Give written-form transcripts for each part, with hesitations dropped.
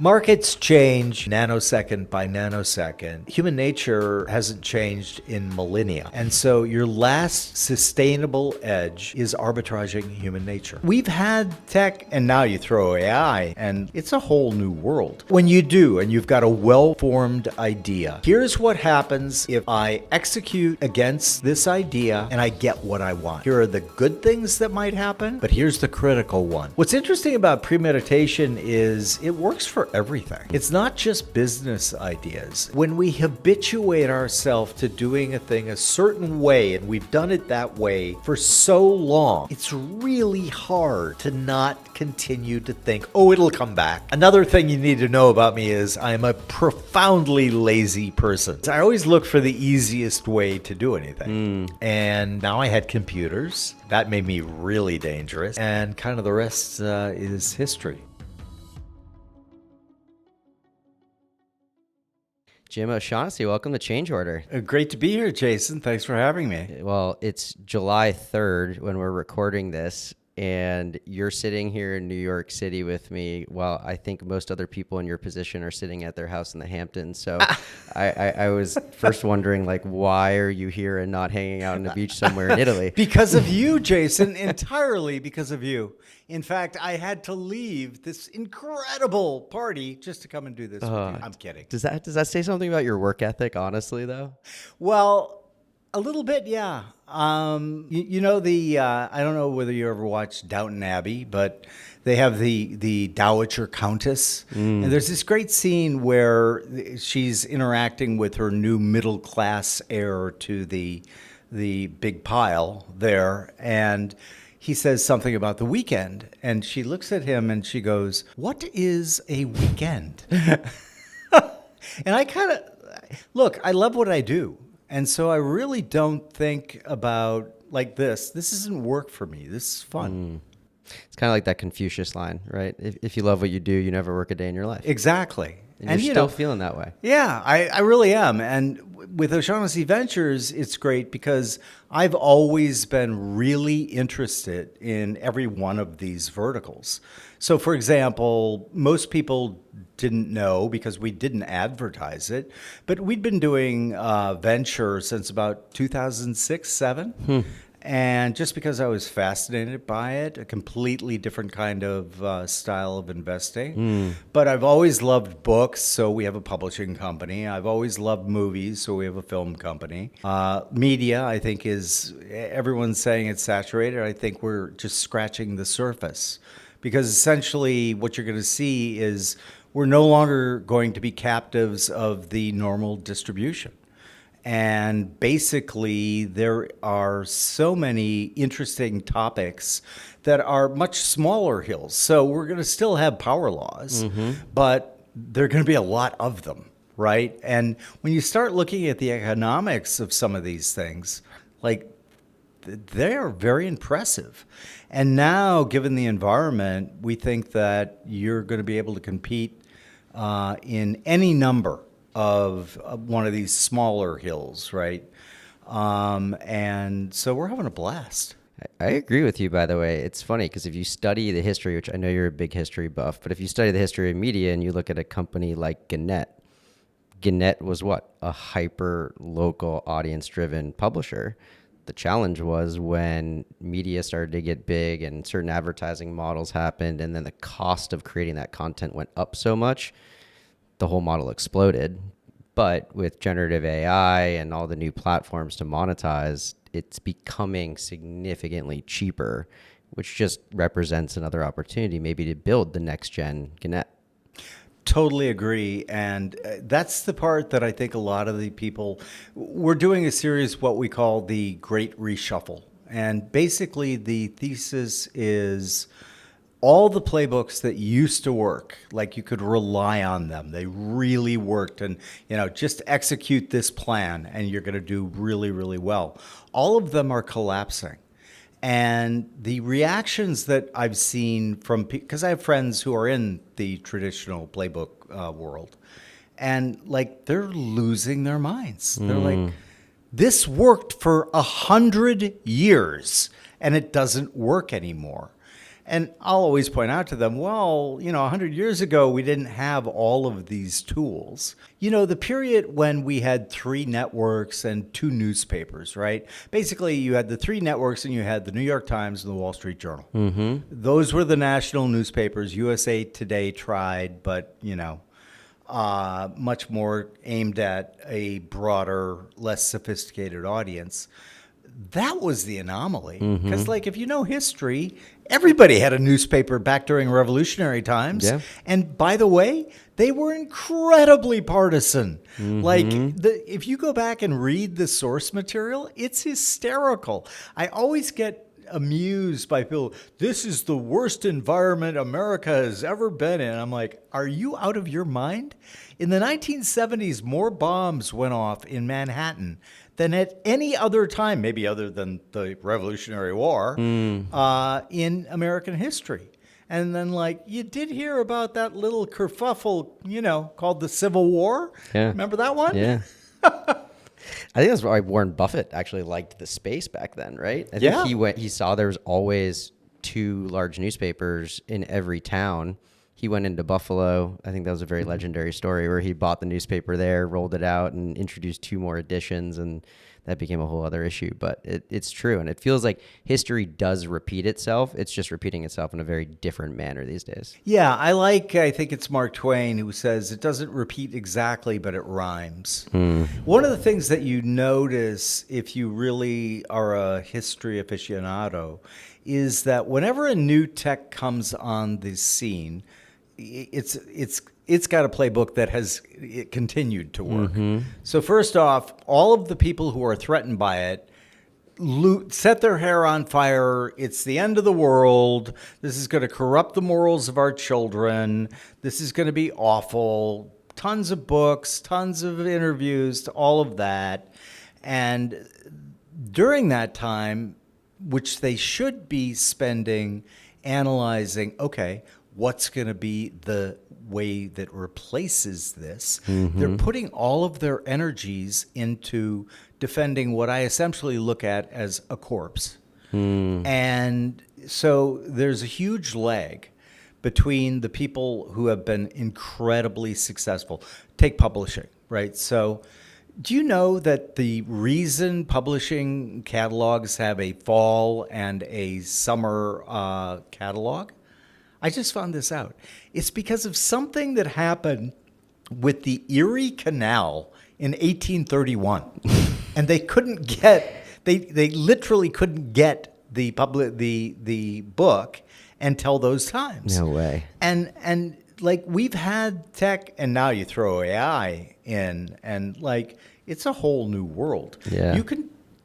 Markets change nanosecond by nanosecond. Human nature hasn't changed in millennia. And so your last sustainable edge is arbitraging human nature. We've had tech, and now you throw AI, and it's a whole new world. When you do, and you've got a well-formed idea, here's what happens if I execute against this idea and I get what I want. Here are the good things that might happen, but here's the critical one. What's interesting about premeditation is it works for everything. It's not just business ideas. When we habituate ourselves to doing a thing a certain way, and we've done it that way for so long, it's really hard to not continue to think, oh, it'll come back. Another thing you need to know about me is I'm a profoundly lazy person. I always look for the easiest way to do anything. And now I had computers. That made me really dangerous. And kind of the rest is history. Jim O'Shaughnessy, welcome to Change Order. Great to be here, Jason. Thanks for having me. Well, it's July 3rd when we're recording this, and you're sitting here in New York City with me while I think most other people in your position are sitting at their house in the Hamptons. So I was first wondering, like, why are you here and not hanging out on the beach somewhere in Italy? Because of you, Jason, entirely because of you. In fact, I had to leave this incredible party just to come and do this with you. I'm kidding. Does that say something about your work ethic, honestly, though? Well, a little bit, yeah. You know I don't know whether you ever watched Downton Abbey, but they have the Dowager Countess, and there's this great scene where she's interacting with her new middle class heir to the big pile there, and he says something about the weekend, and she looks at him and she goes, "What is a weekend?" And I kind of look. I love what I do. And so I really don't think about like this. This isn't work for me. This is fun. It's kind of like that Confucius line, right? If you love what you do, you never work a day in your life. Exactly. And you're still feeling that way. Yeah, I really am. And with O'Shaughnessy Ventures, it's great because I've always been really interested in every one of these verticals. So, for example, most people didn't know because we didn't advertise it, but we'd been doing venture since about 2006, 7. And just because I was fascinated by it, a completely different kind of style of investing. But I've always loved books, so we have a publishing company. I've always loved movies, so we have a film company. Media, I think, everyone's saying it's saturated. I think we're just scratching the surface. Because essentially what you're going to see is we're no longer going to be captives of the normal distribution. And basically, there are so many interesting topics that are much smaller hills. So we're going to still have power laws, but there are going to be a lot of them, right? And when you start looking at the economics of some of these things, like they are very impressive. And now, given the environment, we think that you're going to be able to compete in any number of one of these smaller hills, right? And so we're having a blast. I agree with you, by the way. It's funny because if you study the history, which I know you're a big history buff, but if you study the history of media and you look at a company like Gannett was what? A hyper local audience driven publisher. The challenge was when media started to get big and certain advertising models happened, and then the cost of creating that content went up so much, the whole model exploded. But with generative AI and all the new platforms to monetize, it's becoming significantly cheaper, which just represents another opportunity maybe to build the next gen Gannett. Totally agree. And that's the part that I think a lot of the people, we're doing a series, what we call the Great Reshuffle. And basically the thesis is all the playbooks that used to work, like you could rely on them. They really worked, and just execute this plan and you're going to do really, really well. All of them are collapsing. And the reactions that I've seen from, because I have friends who are in the traditional playbook world, and like they're losing their minds. They're like, this worked for 100 years and it doesn't work anymore. And I'll always point out to them, well, 100 years ago, we didn't have all of these tools. The period when we had 3 networks and 2 newspapers, right? Basically, you had the 3 networks and you had the New York Times and the Wall Street Journal. Mm-hmm. Those were the national newspapers. USA Today tried, but, much more aimed at a broader, less sophisticated audience. That was the anomaly. Because, if you know history, everybody had a newspaper back during revolutionary times. Yeah. And by the way, they were incredibly partisan. If you go back and read the source material, it's hysterical. I always get amused by people, this is the worst environment America has ever been in. I'm like, are you out of your mind? In the 1970s, more bombs went off in Manhattan than at any other time, maybe other than the Revolutionary War, in American history. And then, you did hear about that little kerfuffle, called the Civil War. Yeah. Remember that one? Yeah. I think that's why Warren Buffett actually liked the space back then, right? I think he saw there was always 2 large newspapers in every town. He went into Buffalo. I think that was a very legendary story where he bought the newspaper there, rolled it out, and introduced 2 more editions, and that became a whole other issue. But it's true, and it feels like history does repeat itself. It's just repeating itself in a very different manner these days. Yeah, I think it's Mark Twain who says it doesn't repeat exactly, but it rhymes. One of the things that you notice if you really are a history aficionado is that whenever a new tech comes on the scene, it's got a playbook that has continued to work. So first off, all of the people who are threatened by it set their hair on fire. It's the end of the world. This is going to corrupt the morals of our children. This is going to be awful. Tons of books, tons of interviews, all of that. And during that time, which they should be spending analyzing, okay, what's going to be the way that replaces this? They're putting all of their energies into defending what I essentially look at as a corpse. And so there's a huge lag between the people who have been incredibly successful. Take publishing, right? So do you know that the reason publishing catalogs have a fall and a summer catalog? I just found this out. It's because of something that happened with the Erie Canal in 1831. And they couldn't get, they literally couldn't get the book until those times. No way. And we've had tech, and now you throw AI in, and it's a whole new world. Yeah.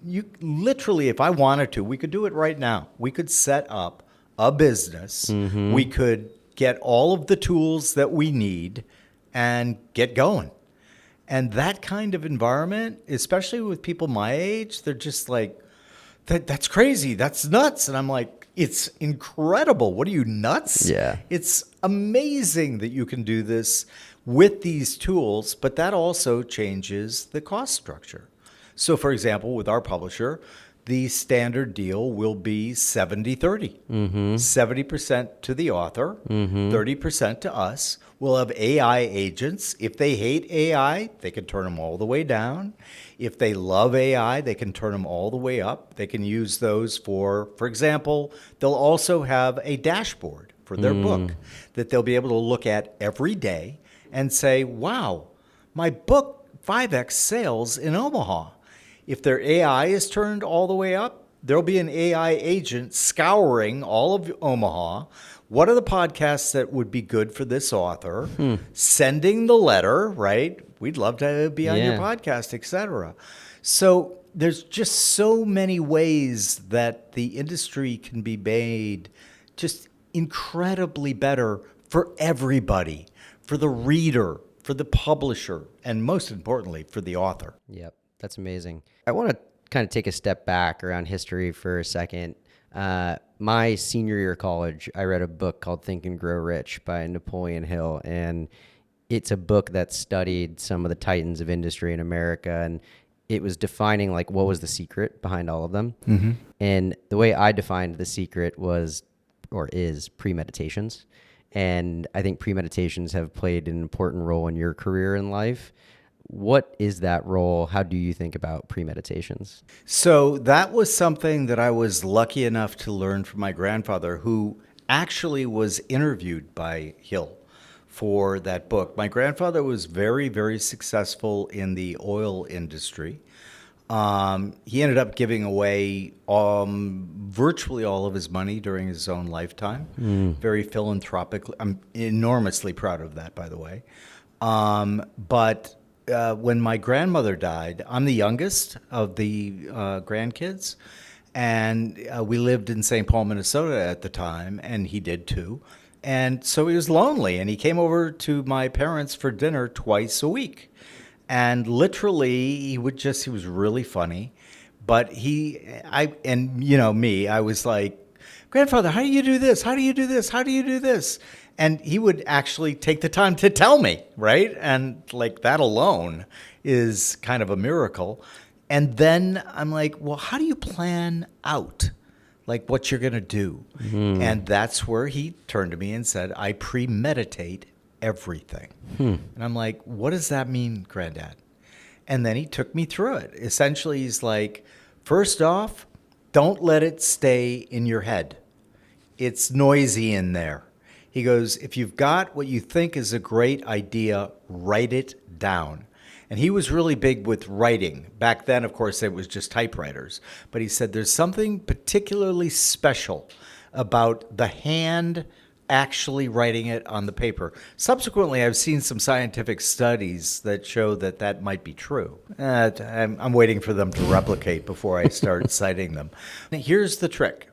You literally, if I wanted to, we could do it right now. We could set up a business. We could get all of the tools that we need and get going. And that kind of environment, especially with people my age, they're just like, that's crazy. That's nuts. And I'm like, it's incredible. What are you, nuts? Yeah. It's amazing that you can do this with these tools, but that also changes the cost structure. So, for example, with our publisher, the standard deal will be 70-30. 70% to the author, 30% to us. We'll have AI agents. If they hate AI, they can turn them all the way down. If they love AI, they can turn them all the way up. They can use those for example, they'll also have a dashboard for their book that they'll be able to look at every day and say, wow, my book 5x sales in Omaha. If their AI is turned all the way up, there'll be an AI agent scouring all of Omaha. What are the podcasts that would be good for this author? Sending the letter, right? We'd love to be on your podcast, etc. So there's just so many ways that the industry can be made just incredibly better for everybody, for the reader, for the publisher, and most importantly, for the author. Yep. That's amazing. I want to kind of take a step back around history for a second. My senior year of college, I read a book called Think and Grow Rich by Napoleon Hill. And it's a book that studied some of the titans of industry in America. And it was defining what was the secret behind all of them. And the way I defined the secret was or is premeditations. And I think premeditations have played an important role in your career in life. What is that role? How do you think about premeditations? So that was something that I was lucky enough to learn from my grandfather, who actually was interviewed by Hill for that book. My grandfather was very, very successful in the oil industry. He ended up giving away virtually all of his money during his own lifetime. Very philanthropic. I'm enormously proud of that, by the way. But when my grandmother died, I'm the youngest of the grandkids, and we lived in St. Paul, Minnesota at the time, and he did too. And so he was lonely, and he came over to my parents for dinner twice a week. And literally, he was really funny. But I was like, Grandfather, how do you do this? How do you do this? How do you do this? And he would actually take the time to tell me, right? And like that alone is kind of a miracle. And then I'm like, well, how do you plan out like what you're going to do? And that's where he turned to me and said, I premeditate everything. And I'm like, what does that mean, Granddad? And then he took me through it. Essentially, he's like, first off, don't let it stay in your head. It's noisy in there. He goes, if you've got what you think is a great idea, write it down. And he was really big with writing. Back then, of course, it was just typewriters. But he said there's something particularly special about the hand actually writing it on the paper. Subsequently, I've seen some scientific studies that show that that might be true. I'm waiting for them to replicate before I start citing them. Here's the trick.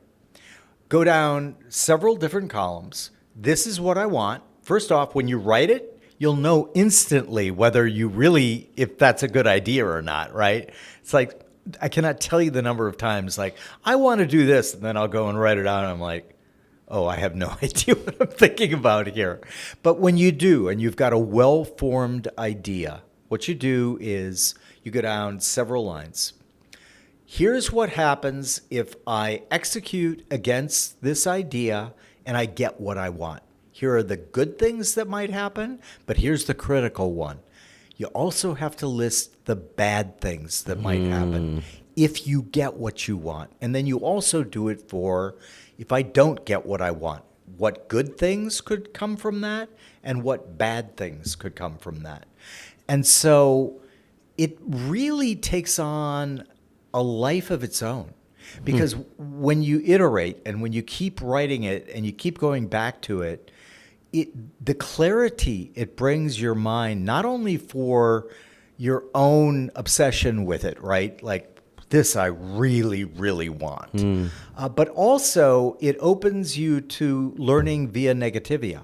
Go down several different columns. This is what I want. First off, when you write it, you'll know instantly whether if that's a good idea or not, right? It's like, I cannot tell you the number of times, like, I want to do this, and then I'll go and write it out, and I'm like, oh, I have no idea what I'm thinking about here. But when you do, and you've got a well-formed idea, what you do is you go down several lines. Here's what happens if I execute against this idea and I get what I want. Here are the good things that might happen, but here's the critical one. You also have to list the bad things that might happen if you get what you want. And then you also do it for if I don't get what I want, what good things could come from that and what bad things could come from that. And so it really takes on a life of its own. Because when you iterate and when you keep writing it and you keep going back to it, the clarity it brings your mind, not only for your own obsession with it, right? Like, this I really, really want. But also it opens you to learning via negativia.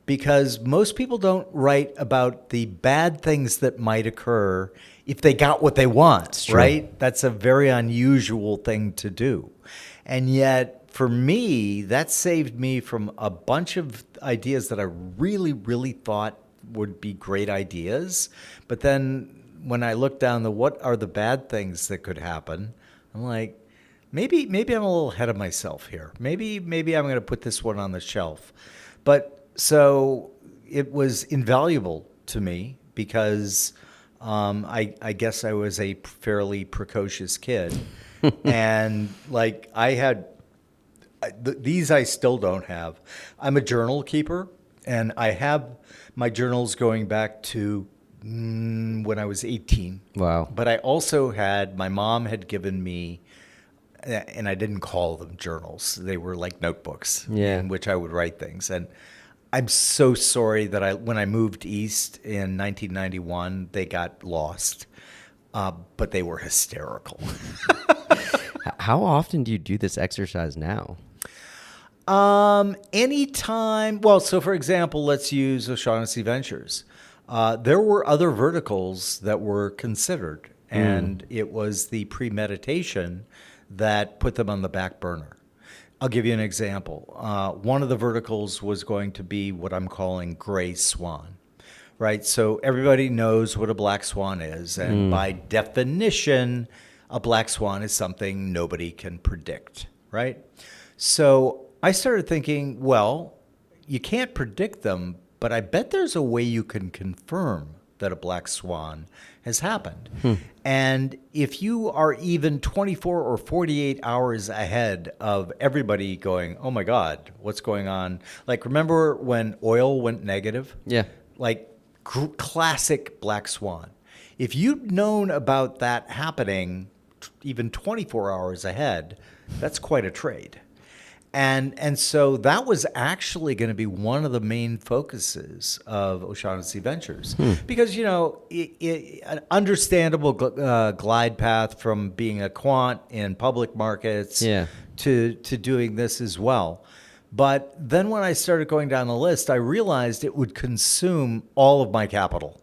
Because most people don't write about the bad things that might occur if they got what they want, right? That's a very unusual thing to do. And yet, for me, that saved me from a bunch of ideas that I really, really thought would be great ideas. But then when I look down what are the bad things that could happen, I'm like, maybe I'm a little ahead of myself here. Maybe I'm going to put this one on the shelf. But so it was invaluable to me because I guess I was a fairly precocious kid. And like these I still don't have. I'm a journal keeper, and I have my journals going back to when I was 18. Wow. But I also my mom had given me, and I didn't call them journals. They were like notebooks in which I would write things. And I'm so sorry that when I moved east in 1991, they got lost, but they were hysterical. How often do you do this exercise now? Anytime. Well, so for example, let's use O'Shaughnessy Ventures. There were other verticals that were considered, and it was the premeditation that put them on the back burner. I'll give you an example. One of the verticals was going to be what I'm calling gray swan, right? So everybody knows what a black swan is, and by definition, a black swan is something nobody can predict, right? So I started thinking, well, you can't predict them, but I bet there's a way you can confirm that a black swan has happened. And if you are even 24 or 48 hours ahead of everybody going, oh my God, what's going on? Like, remember when oil went negative? Yeah. Like, classic black swan. If you'd known about that happening even 24 hours ahead, that's quite a trade. And so that was actually going to be one of the main focuses of O'Shaughnessy Ventures. Because, an understandable glide path from being a quant in public markets to doing this as well. But then when I started going down the list, I realized it would consume all of my capital.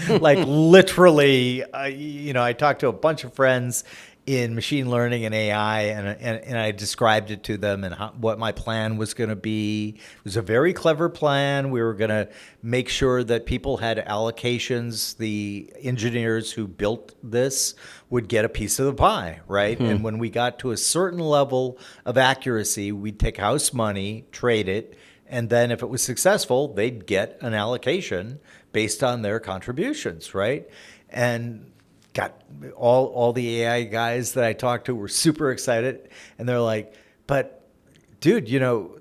Like literally, I talked to a bunch of friends in machine learning and AI, and I described it to them and what my plan was going to be. It was a very clever plan. We were going to make sure that people had allocations. The engineers who built this would get a piece of the pie, right? And when we got to a certain level of accuracy, we'd take house money, trade it, and then if it was successful, they'd get an allocation based on their contributions, right? And got all the AI guys that I talked to were super excited, and they're like, but dude,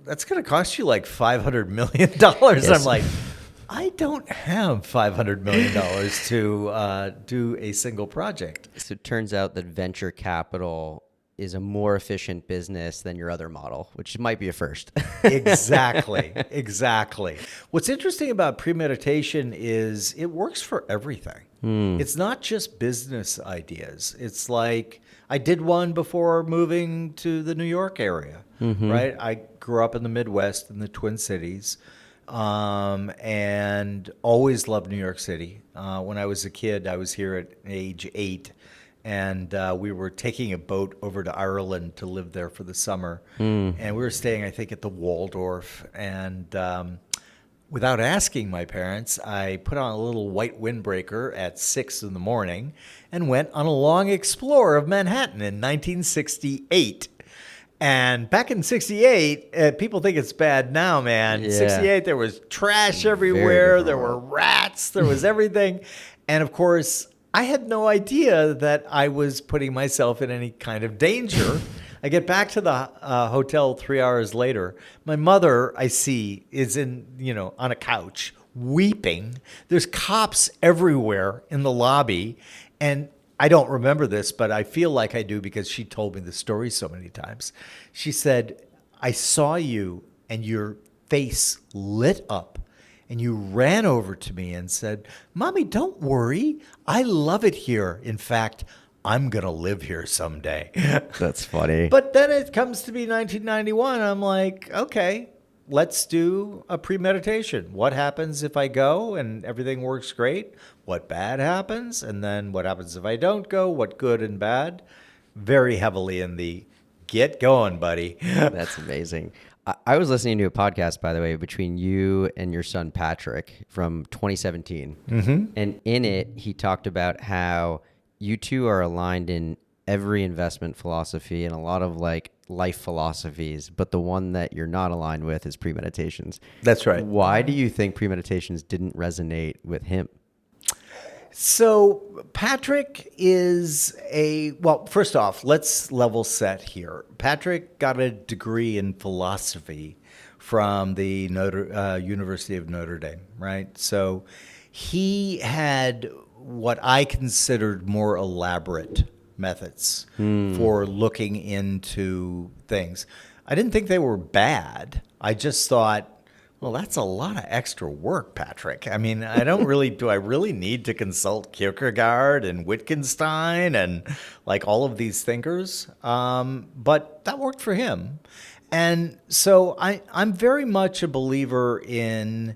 that's going to cost you like $500 million. Yes. I'm like, I don't have $500 million to do a single project. So it turns out that venture capital is a more efficient business than your other model, which might be a first. Exactly. What's interesting about premeditation is it works for everything. It's not just business ideas. It's like I did one before moving to the New York area, right? I grew up in the Midwest in the Twin Cities, and always loved New York City. When I was a kid, I was here at age 8. And we were taking a boat over to Ireland to live there for the summer. And we were staying, I think, at the Waldorf. And without asking my parents, I put on a little white windbreaker at 6 in the morning and went on a long explore of Manhattan in 1968. And back in 68, people think it's bad now, man. Yeah. 68, there was trash everywhere. There were rats. There was everything. And of course, I had no idea that I was putting myself in any kind of danger. I get back to the hotel 3 hours later. My mother, I see, is on a couch weeping. There's cops everywhere in the lobby. And I don't remember this, but I feel like I do because she told me the story so many times. She said, I saw you and your face lit up. And you ran over to me and said, Mommy, don't worry. I love it here. In fact, I'm going to live here someday. That's funny. But then it comes to be 1991. I'm like, okay, let's do a premeditation. What happens if I go and everything works great? What bad happens? And then what happens if I don't go? What good and bad? Very heavily in the get going, buddy. That's amazing. I was listening to a podcast, by the way, between you and your son, Patrick, from 2017. And in it, he talked about how you two are aligned in every investment philosophy and a lot of like life philosophies, but the one that you're not aligned with is premeditations. That's right. Why do you think premeditations didn't resonate with him? So Patrick is first off, let's level set here. Patrick got a degree in philosophy from the University of Notre Dame, right? So he had what I considered more elaborate methods for looking into things. I didn't think they were bad. I just thought, well, that's a lot of extra work, Patrick. I mean, do I really need to consult Kierkegaard and Wittgenstein and like all of these thinkers? But that worked for him. And so I'm very much a believer in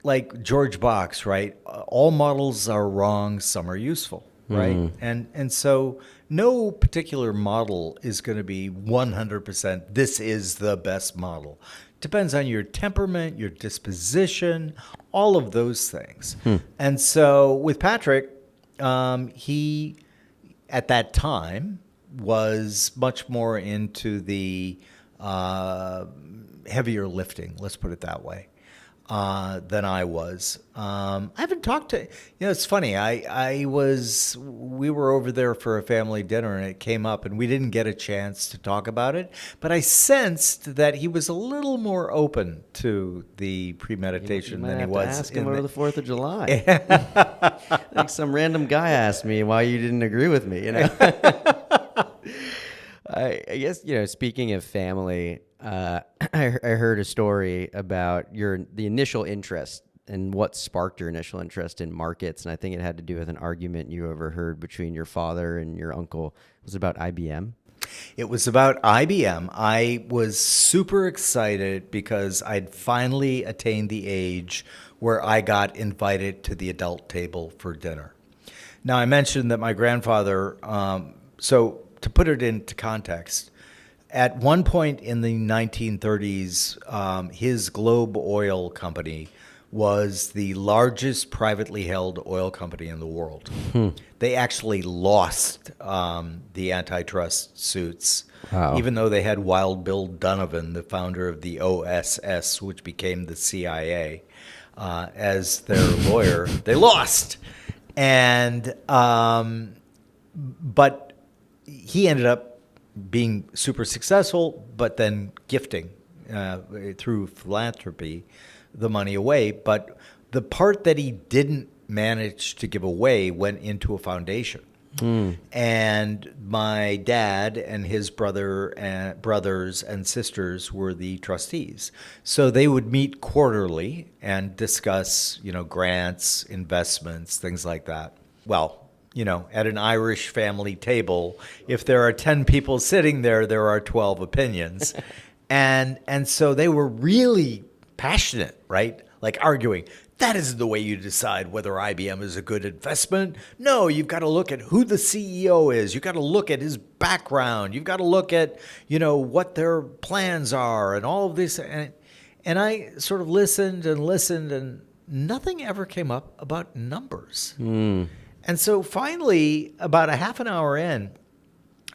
like George Box, right? All models are wrong, some are useful, right? And so no particular model is going to be 100%, this is the best model. Depends on your temperament, your disposition, all of those things. And so with Patrick, he, at that time, was much more into the heavier lifting, let's put it that way, than I was. I haven't talked to, it's funny. We were over there for a family dinner and it came up and we didn't get a chance to talk about it, but I sensed that he was a little more open to the premeditation You might than he have to was. ask him over the 4th of July. Like some random guy asked me why you didn't agree with me, I guess, speaking of family, I heard a story about the initial interest and what sparked your initial interest in markets. And I think it had to do with an argument you overheard between your father and your uncle. It was about IBM. It was about IBM. I was super excited because I'd finally attained the age where I got invited to the adult table for dinner. Now, I mentioned that my grandfather, so to put it into context, at one point in the 1930s, his Globe Oil Company was the largest privately held oil company in the world. They actually lost the antitrust suits, even though they had Wild Bill Donovan, the founder of the OSS, which became the CIA, as their lawyer. They lost. And but he ended up being super successful, but then gifting through philanthropy the money away. But the part that he didn't manage to give away went into a foundation. And my dad and his brothers and sisters were the trustees. So they would meet quarterly and discuss, grants, investments, things like that. Well, at an Irish family table, if there are 10 people sitting there, there are 12 opinions. and so they were really passionate, right? Like arguing, that isn't the way you decide whether IBM is a good investment. No, you've got to look at who the CEO is. You've got to look at his background. You've got to look at, what their plans are and all of this. And I sort of listened, and nothing ever came up about numbers. And so finally, about a half an hour in,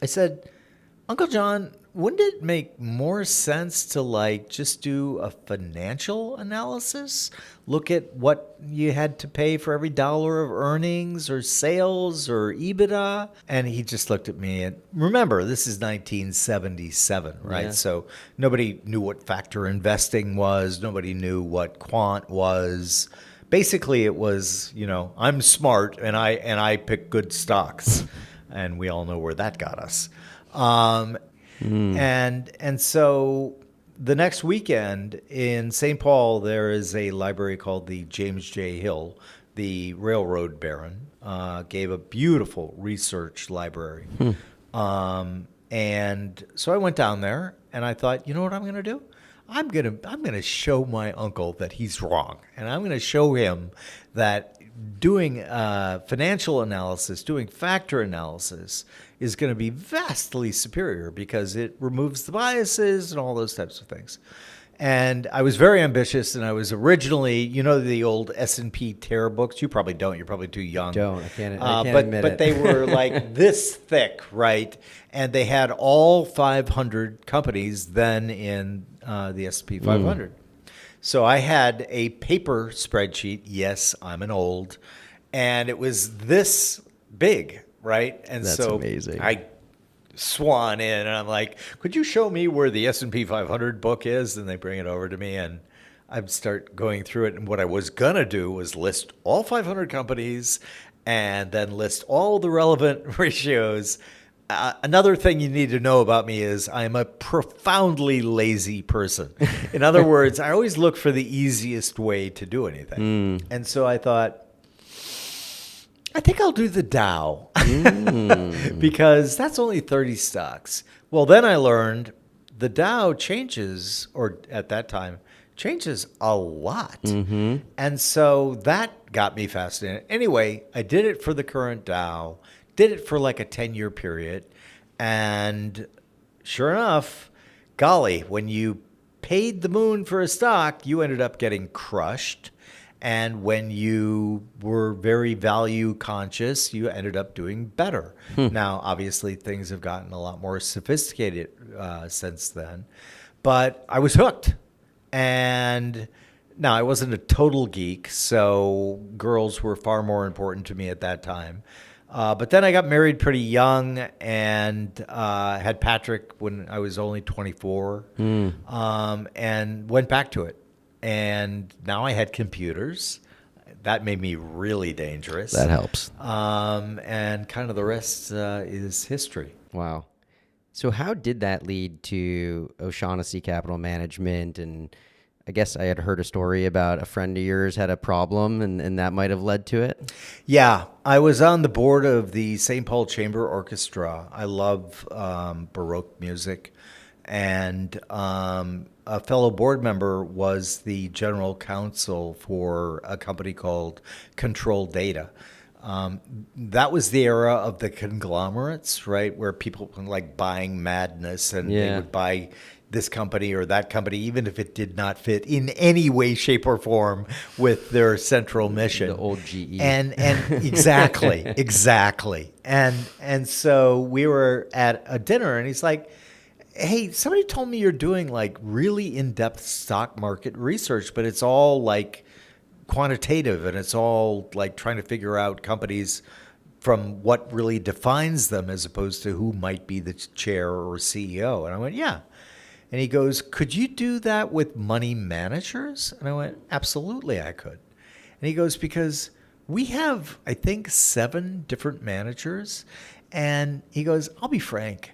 I said, Uncle John, wouldn't it make more sense to just do a financial analysis? Look at what you had to pay for every dollar of earnings or sales or EBITDA? And he just looked at me and remember, this is 1977, right? Yeah. So nobody knew what factor investing was. Nobody knew what Quant was. Basically, it was, I'm smart and I pick good stocks, and we all know where that got us. And so the next weekend in St. Paul, there is a library called the James J. Hill, the railroad baron, gave a beautiful research library. And so I went down there and I thought, you know what I'm going to do? I'm gonna show my uncle that he's wrong, and I'm gonna show him that doing financial analysis, doing factor analysis, is going to be vastly superior because it removes the biases and all those types of things. And I was very ambitious, and I was originally, the old S&P Terror books. You probably don't. You're probably too young. I can't admit it. But they were like this thick, right? And they had all 500 companies then in the S&P 500. So I had a paper spreadsheet. Yes, I'm an old. And it was this big, right? And That's so amazing. I swan in and I'm like, could you show me where the S&P 500 book is? And they bring it over to me and I'd start going through it. And what I was going to do was list all 500 companies and then list all the relevant ratios. Another thing you need to know about me is I'm a profoundly lazy person. In other words, I always look for the easiest way to do anything. And so I thought, I think I'll do the Dow because that's only 30 stocks. Well, then I learned the Dow changes, or at that time, changes a lot. And so that got me fascinated. Anyway, I did it for the current Dow, did it for like a 10-year period. And sure enough, golly, when you paid the moon for a stock, you ended up getting crushed. And when you were very value conscious, you ended up doing better. Now, obviously, things have gotten a lot more sophisticated since then. But I was hooked. And now, I wasn't a total geek, so girls were far more important to me at that time. But then I got married pretty young and had Patrick when I was only 24 and went back to it. And now I had computers. That made me really dangerous. That helps. And kind of the rest is history. Wow. So how did that lead to O'Shaughnessy Capital Management? And I guess I had heard a story about a friend of yours had a problem and that might have led to it. Yeah, I was on the board of the St. Paul Chamber Orchestra. I love Baroque music. And a fellow board member was the general counsel for a company called Control Data. That was the era of the conglomerates, right? Where people were like buying madness and they would buy this company or that company, even if it did not fit in any way, shape, or form with their central mission. The old GE. And exactly. And so we were at a dinner and he's like, hey, somebody told me you're doing like really in-depth stock market research, but it's all like quantitative and it's all like trying to figure out companies from what really defines them as opposed to who might be the chair or CEO. And I went, yeah. And he goes, could you do that with money managers? And I went, absolutely, I could. And he goes, because we have, I think, 7 different managers. And he goes, I'll be frank,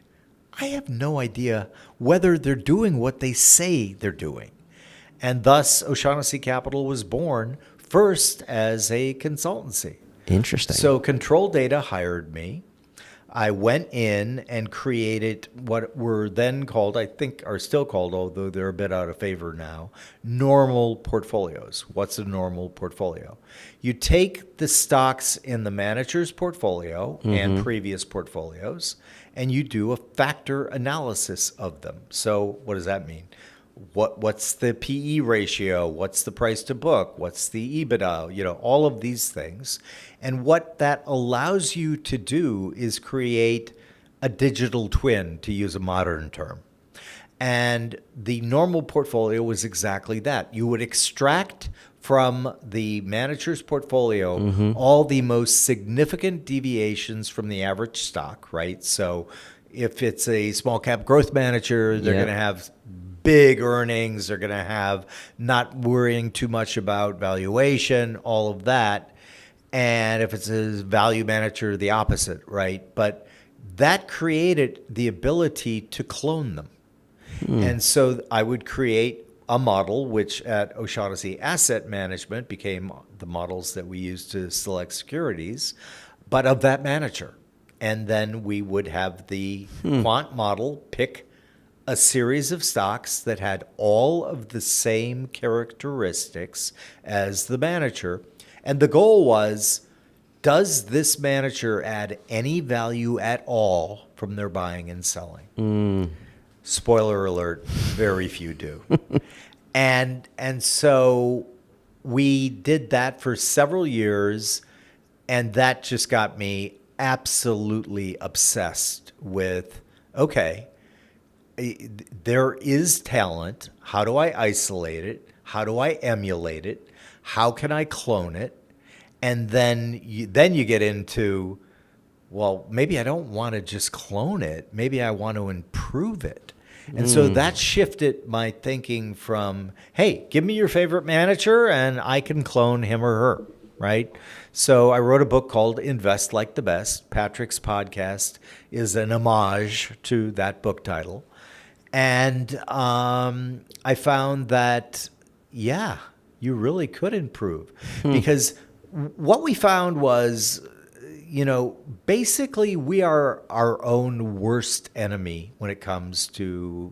I have no idea whether they're doing what they say they're doing. And thus, O'Shaughnessy Capital was born first as a consultancy. Interesting. So Control Data hired me. I went in and created what were then called, I think are still called, although they're a bit out of favor now, normal portfolios. What's a normal portfolio? You take the stocks in the manager's portfolio and previous portfolios, and you do a factor analysis of them. So what does that mean? What's the PE ratio? What's the price to book? What's the EBITDA? All of these things. And what that allows you to do is create a digital twin, to use a modern term. And the normal portfolio was exactly that. You would extract from the manager's portfolio all the most significant deviations from the average stock, right? So if it's a small cap growth manager, they're going to have big earnings. They're going to have not worrying too much about valuation, all of that. And if it's a value manager, the opposite, right? But that created the ability to clone them. And so I would create a model, which at O'Shaughnessy Asset Management became the models that we use to select securities, but of that manager. And then we would have the Quant model pick a series of stocks that had all of the same characteristics as the manager. And the goal was, does this manager add any value at all from their buying and selling? Spoiler alert, very few do. And so we did that for several years, and that just got me absolutely obsessed with, okay, there is talent. How do I isolate it? How do I emulate it? How can I clone it? And then you get into, well, maybe I don't want to just clone it. Maybe I want to improve it. And so that shifted my thinking from, hey, give me your favorite manager and I can clone him or her, right? So I wrote a book called Invest Like the Best. Patrick's podcast is an homage to that book title. And I found that, yeah, you really could improve. Because what we found was, basically we are our own worst enemy when it comes to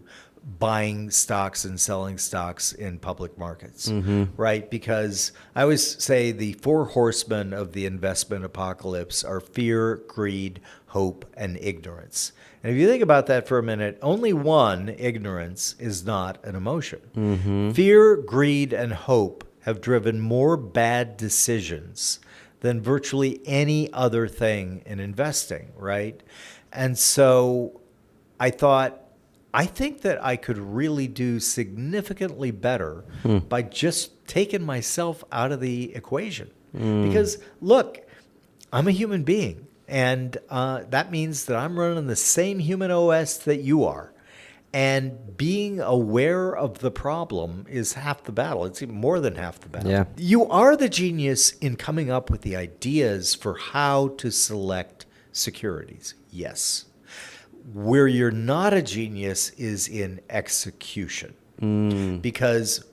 buying stocks and selling stocks in public markets, right? Because I always say the 4 horsemen of the investment apocalypse are fear, greed, hope, and ignorance. And if you think about that for a minute, only one, ignorance, is not an emotion. Fear, greed, and hope have driven more bad decisions than virtually any other thing in investing, right? And so I thought, I think that I could really do significantly better by just taking myself out of the equation. Because look, I'm a human being, and that means that I'm running the same human OS that you are. And being aware of the problem is half the battle. It's even more than half the battle. Yeah. You are the genius in coming up with the ideas for how to select securities. Yes. Where you're not a genius is in execution. Because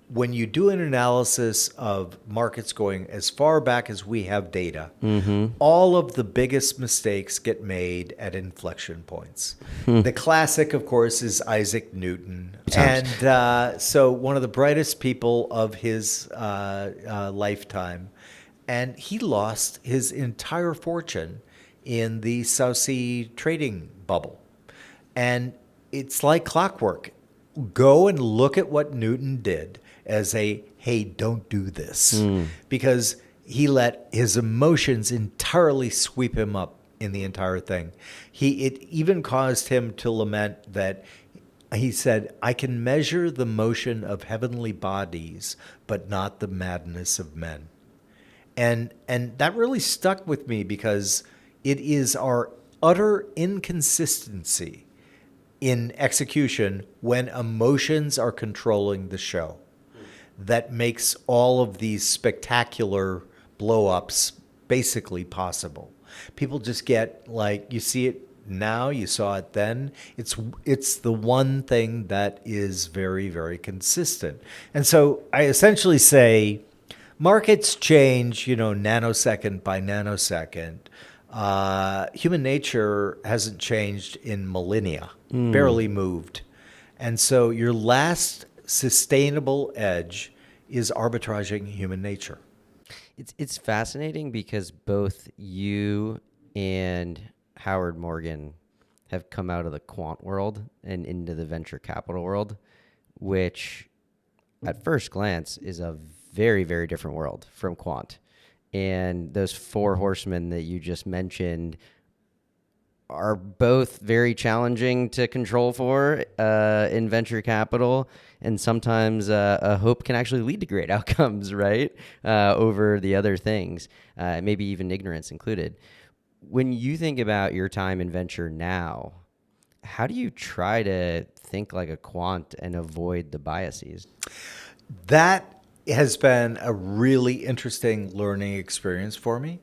when you do an analysis of markets going as far back as we have data, all of the biggest mistakes get made at inflection points. The classic, of course, is Isaac Newton. And so one of the brightest people of his lifetime, and he lost his entire fortune in the South Sea trading bubble. And it's like clockwork. Go and look at what Newton did as a, hey, don't do this. Because he let his emotions entirely sweep him up in the entire thing. It even caused him to lament that he said, I can measure the motion of heavenly bodies, but not the madness of men. And that really stuck with me because it is our utter inconsistency in execution when emotions are controlling the show that makes all of these spectacular blow-ups basically possible. People just get like, you see it now, you saw it then. It's the one thing that is very, very consistent. And so I essentially say markets change, nanosecond by nanosecond. Human nature hasn't changed in millennia, barely moved. And so your last sustainable edge is arbitraging human nature. It's fascinating because both you and Howard Morgan have come out of the quant world and into the venture capital world, which at first glance is a very, very different world from quant. And those four horsemen that you just mentioned are both very challenging to control for in venture capital. And sometimes hope can actually lead to great outcomes, right? Over the other things, maybe even ignorance included. When you think about your time in venture now, how do you try to think like a quant and avoid the biases? That has been a really interesting learning experience for me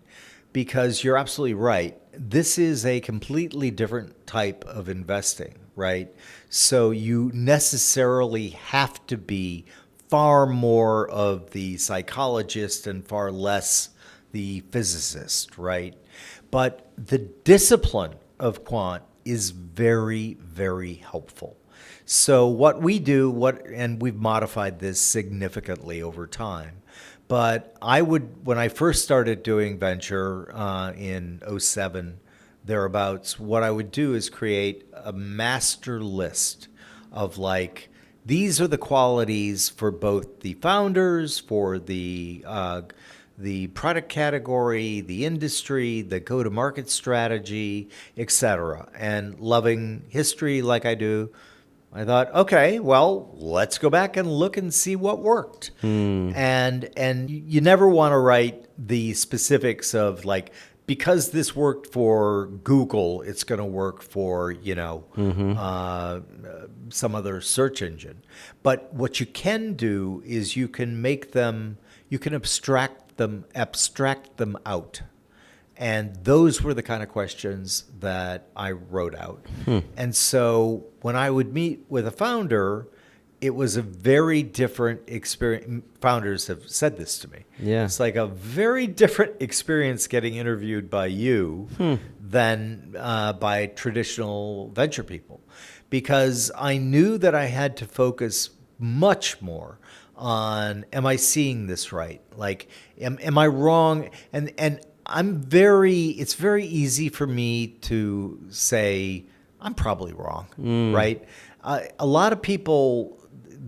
because you're absolutely right. This is a completely different type of investing, right? So you necessarily have to be far more of the psychologist and far less the physicist, right? But the discipline of quant is very, very helpful. So what we do, and we've modified this significantly over time, but when I first started doing venture in 07, thereabouts, what I would do is create a master list of like, these are the qualities for both the founders, for the product category, the industry, the go-to-market strategy, etc. And loving history like I do, I thought, okay, well, let's go back and look and see what worked. And you never want to write the specifics of like, because this worked for Google, it's going to work for, some other search engine. But what you can do is you can abstract them out. And those were the kind of questions that I wrote out. And so when I would meet with a founder, it was a very different experience. Founders have said this to me. Yeah. It's like a very different experience getting interviewed by you than by traditional venture people. Because I knew that I had to focus much more on, am I seeing this right? Like, am I wrong? And it's very easy for me to say, I'm probably wrong, right? A lot of people,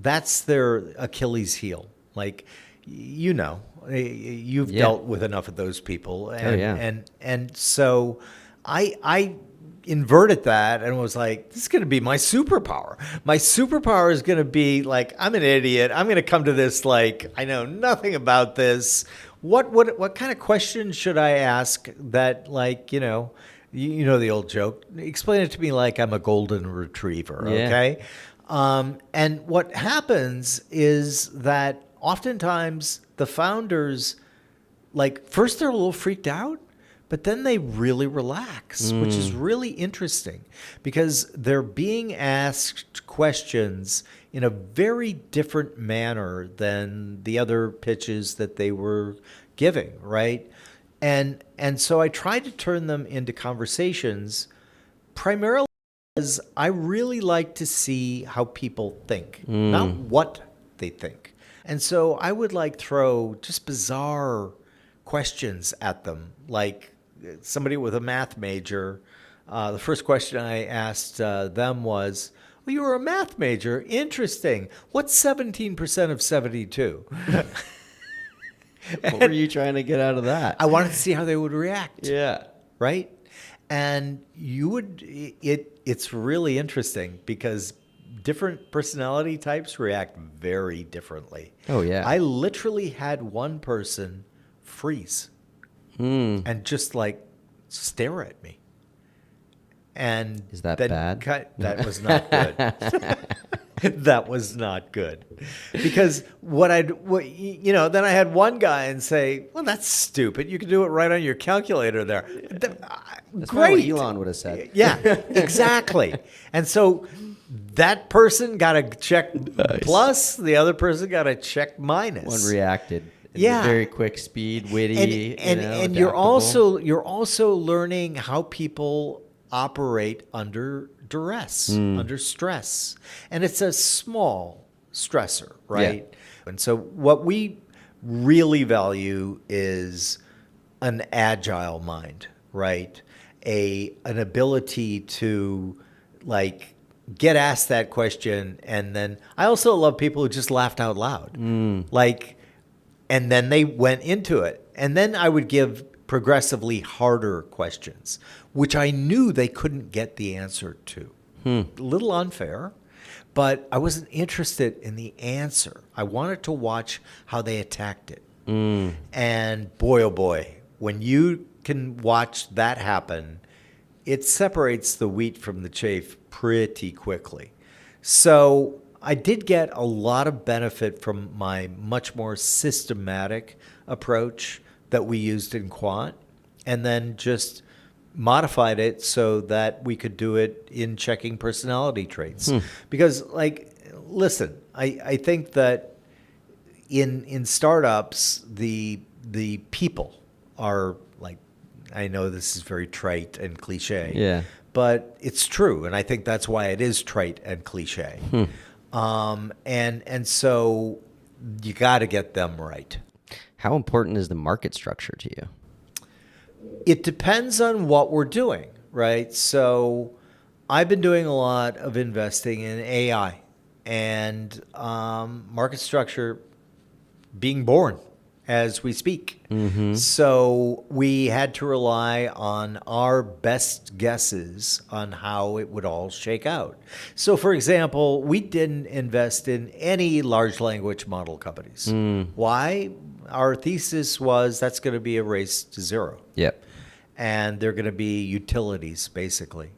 that's their Achilles heel. Like, you know, you've Yeah. dealt with enough of those people, and yeah. and so I inverted that and was like, this is going to be my superpower. My superpower is going to be like, I'm an idiot. I'm going to come to this like I know nothing about this. What kind of questions should I ask that like you know the old joke. Explain it to me like I'm a golden retriever. Yeah. Okay. And what happens is that oftentimes the founders, like, first they're a little freaked out, but then they really relax, which is really interesting because they're being asked questions in a very different manner than the other pitches that they were giving, right? And so I tried to turn them into conversations primarily because I really like to see how people think, not what they think. And so I would like throw just bizarre questions at them, like somebody with a math major. The first question I asked them was, "Well, you were a math major. Interesting. What's 17% of 72?" What were you trying to get out of that? I wanted to see how they would react. Yeah. Right? And it's really interesting because different personality types react very differently. Oh, yeah. I literally had one person freeze and just like stare at me. And Is that then bad? That was not good. That was not good, because then I had one guy and say, "Well, that's stupid. You can do it right on your calculator there." That's Great. what Elon would have said. Yeah, exactly. And so that person got a check plus, the other person got a check minus. One reacted. in Yeah. Very quick, speed, witty, and adaptable. you're also learning how people operate under duress, under stress. And it's a small stressor, right? Yeah. And so what we really value is an agile mind, right? An ability to like get asked that question, and then I also love people who just laughed out loud. Like, and then they went into it. And then I would give progressively harder questions, which I knew they couldn't get the answer to. A little unfair, but I wasn't interested in the answer. I wanted to watch how they attacked it. And boy, oh boy, when you can watch that happen, it separates the wheat from the chaff pretty quickly. So I did get a lot of benefit from my much more systematic approach that we used in Quant, and then just modified it so that we could do it in checking personality traits. Because, like, listen, I think that in startups, the people are like, I know this is very trite and cliche, Yeah. but it's true, and I think that's why it is trite and cliche. And so you got to get them right. How important is the market structure to you? It depends on what we're doing, right? So I've been doing a lot of investing in AI and market structure being born as we speak. So we had to rely on our best guesses on how it would all shake out. So, for example, we didn't invest in any large language model companies. Why? Our thesis was that's going to be a race to zero. Yep. And they're going to be utilities, basically.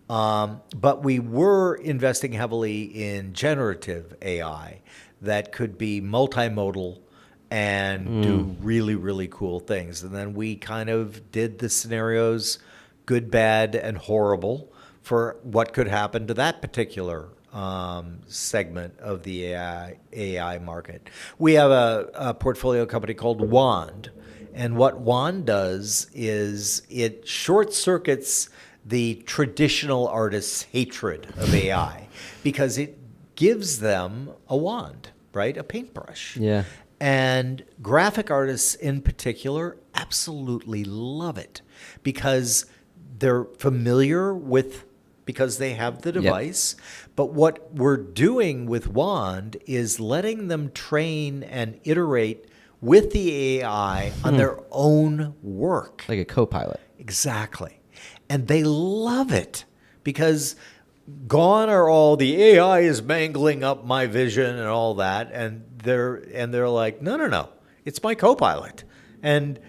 But we were investing heavily in generative AI that could be multimodal and do really, really cool things. And then we kind of did the scenarios good, bad, and horrible for what could happen to that particular segment of the AI market. We have a portfolio company called Wand. And what Wand does is it short circuits the traditional artist's hatred of AI because it gives them a wand, right? A paintbrush. Yeah. And graphic artists in particular absolutely love it because they're familiar with because they have the device. But what we're doing with Wand is letting them train and iterate with the AI on their own work. Like a co-pilot. Exactly. And they love it because gone are all the AI is mangling up my vision and all that. And they're like, no. It's my co-pilot. And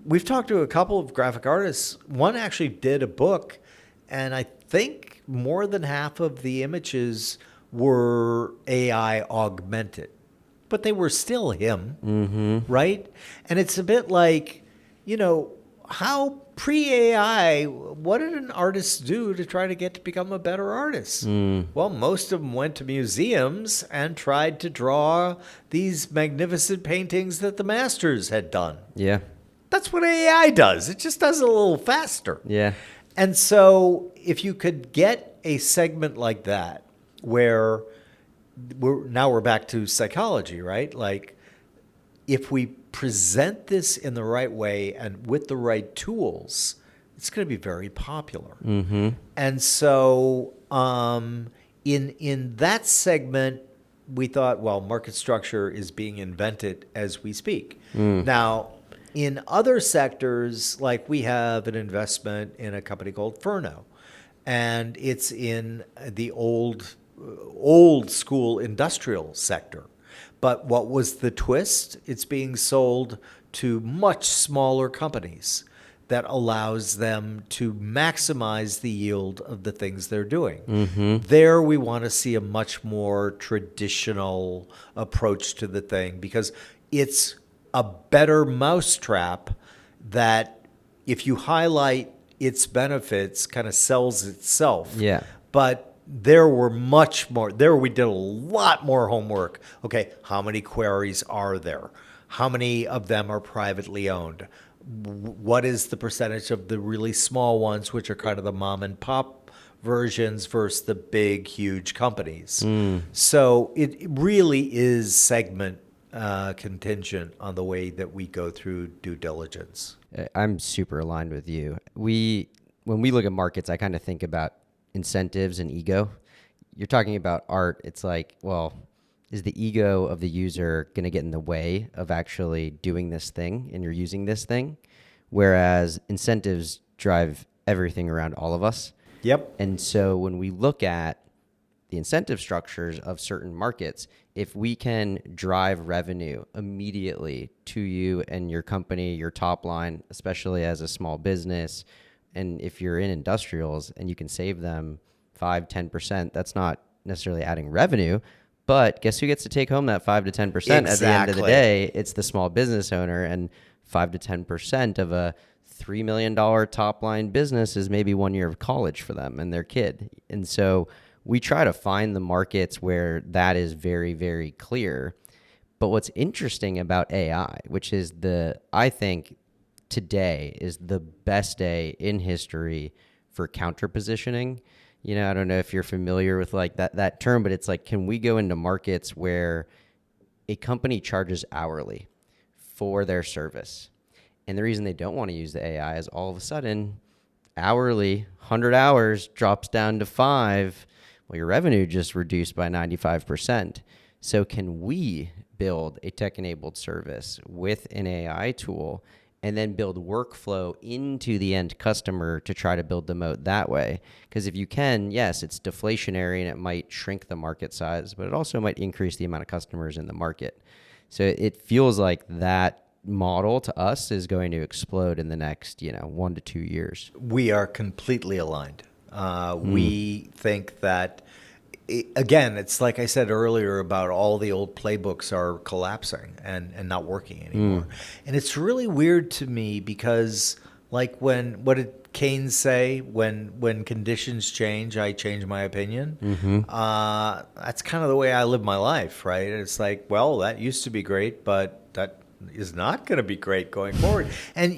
we've talked to a couple of graphic artists. One actually did a book, and I think more than half of the images were AI augmented, but they were still him, right? And it's a bit like, how pre-AI, what did an artist do to try to get to become a better artist? Well, most of them went to museums and tried to draw these magnificent paintings that the masters had done. Yeah. That's what AI does. It just does it a little faster. Yeah. And so if you could get a segment like that, where we're back to psychology, right? Like, if we present this in the right way and with the right tools, it's going to be very popular. And so in that segment, we thought, well, market structure is being invented as we speak. Now, in other sectors, like we have an investment in a company called Furno, and it's in the old school industrial sector. But what was the twist? It's being sold to much smaller companies that allows them to maximize the yield of the things they're doing. There we want to see a much more traditional approach to the thing, because it's a better mousetrap that, if you highlight its benefits, kind of sells itself. Yeah. But there were much more. There we did a lot more homework. Okay, how many queries are there? How many of them are privately owned? What is the percentage of the really small ones, which are kind of the mom and pop versions, versus the big, huge companies? So it really is segment contingent on the way that we go through due diligence. I'm super aligned with you. When we look at markets, I kind of think about incentives and ego. You're talking about art. It's like, well, is the ego of the user going to get in the way of actually doing this thing and you're using this thing? Whereas incentives drive everything around all of us. Yep. And so when we look at the incentive structures of certain markets, if we can drive revenue immediately to you and your company, your top line, especially as a small business, and if you're in industrials and you can save them 5-10%, that's not necessarily adding revenue, but guess who gets to take home that 5 to 10%? At the end of the day? It's the small business owner, and 5 to 10% of a $3 million top line business is maybe 1 year of college for them and their kid. And so we try to find the markets where that is very, very clear. But what's interesting about AI, which is I think today is the best day in history for counter positioning. I don't know if you're familiar with like that term, but it's like, can we go into markets where a company charges hourly for their service? And the reason they don't want to use the AI is all of a sudden hourly, 100 hours drops down to 5. Well, your revenue just reduced by 95%. So can we build a tech-enabled service with an AI tool and then build workflow into the end customer to try to build the moat that way? Because if you can, yes, it's deflationary and it might shrink the market size, but it also might increase the amount of customers in the market. So it feels like that model to us is going to explode in the next 1 to 2 years. We are completely aligned. We think that, again, it's like I said earlier about all the old playbooks are collapsing and not working anymore. And it's really weird to me because, like, what did Keynes say? When conditions change, I change my opinion. That's kind of the way I live my life, right? It's like, well, that used to be great, but that is not going to be great going forward. And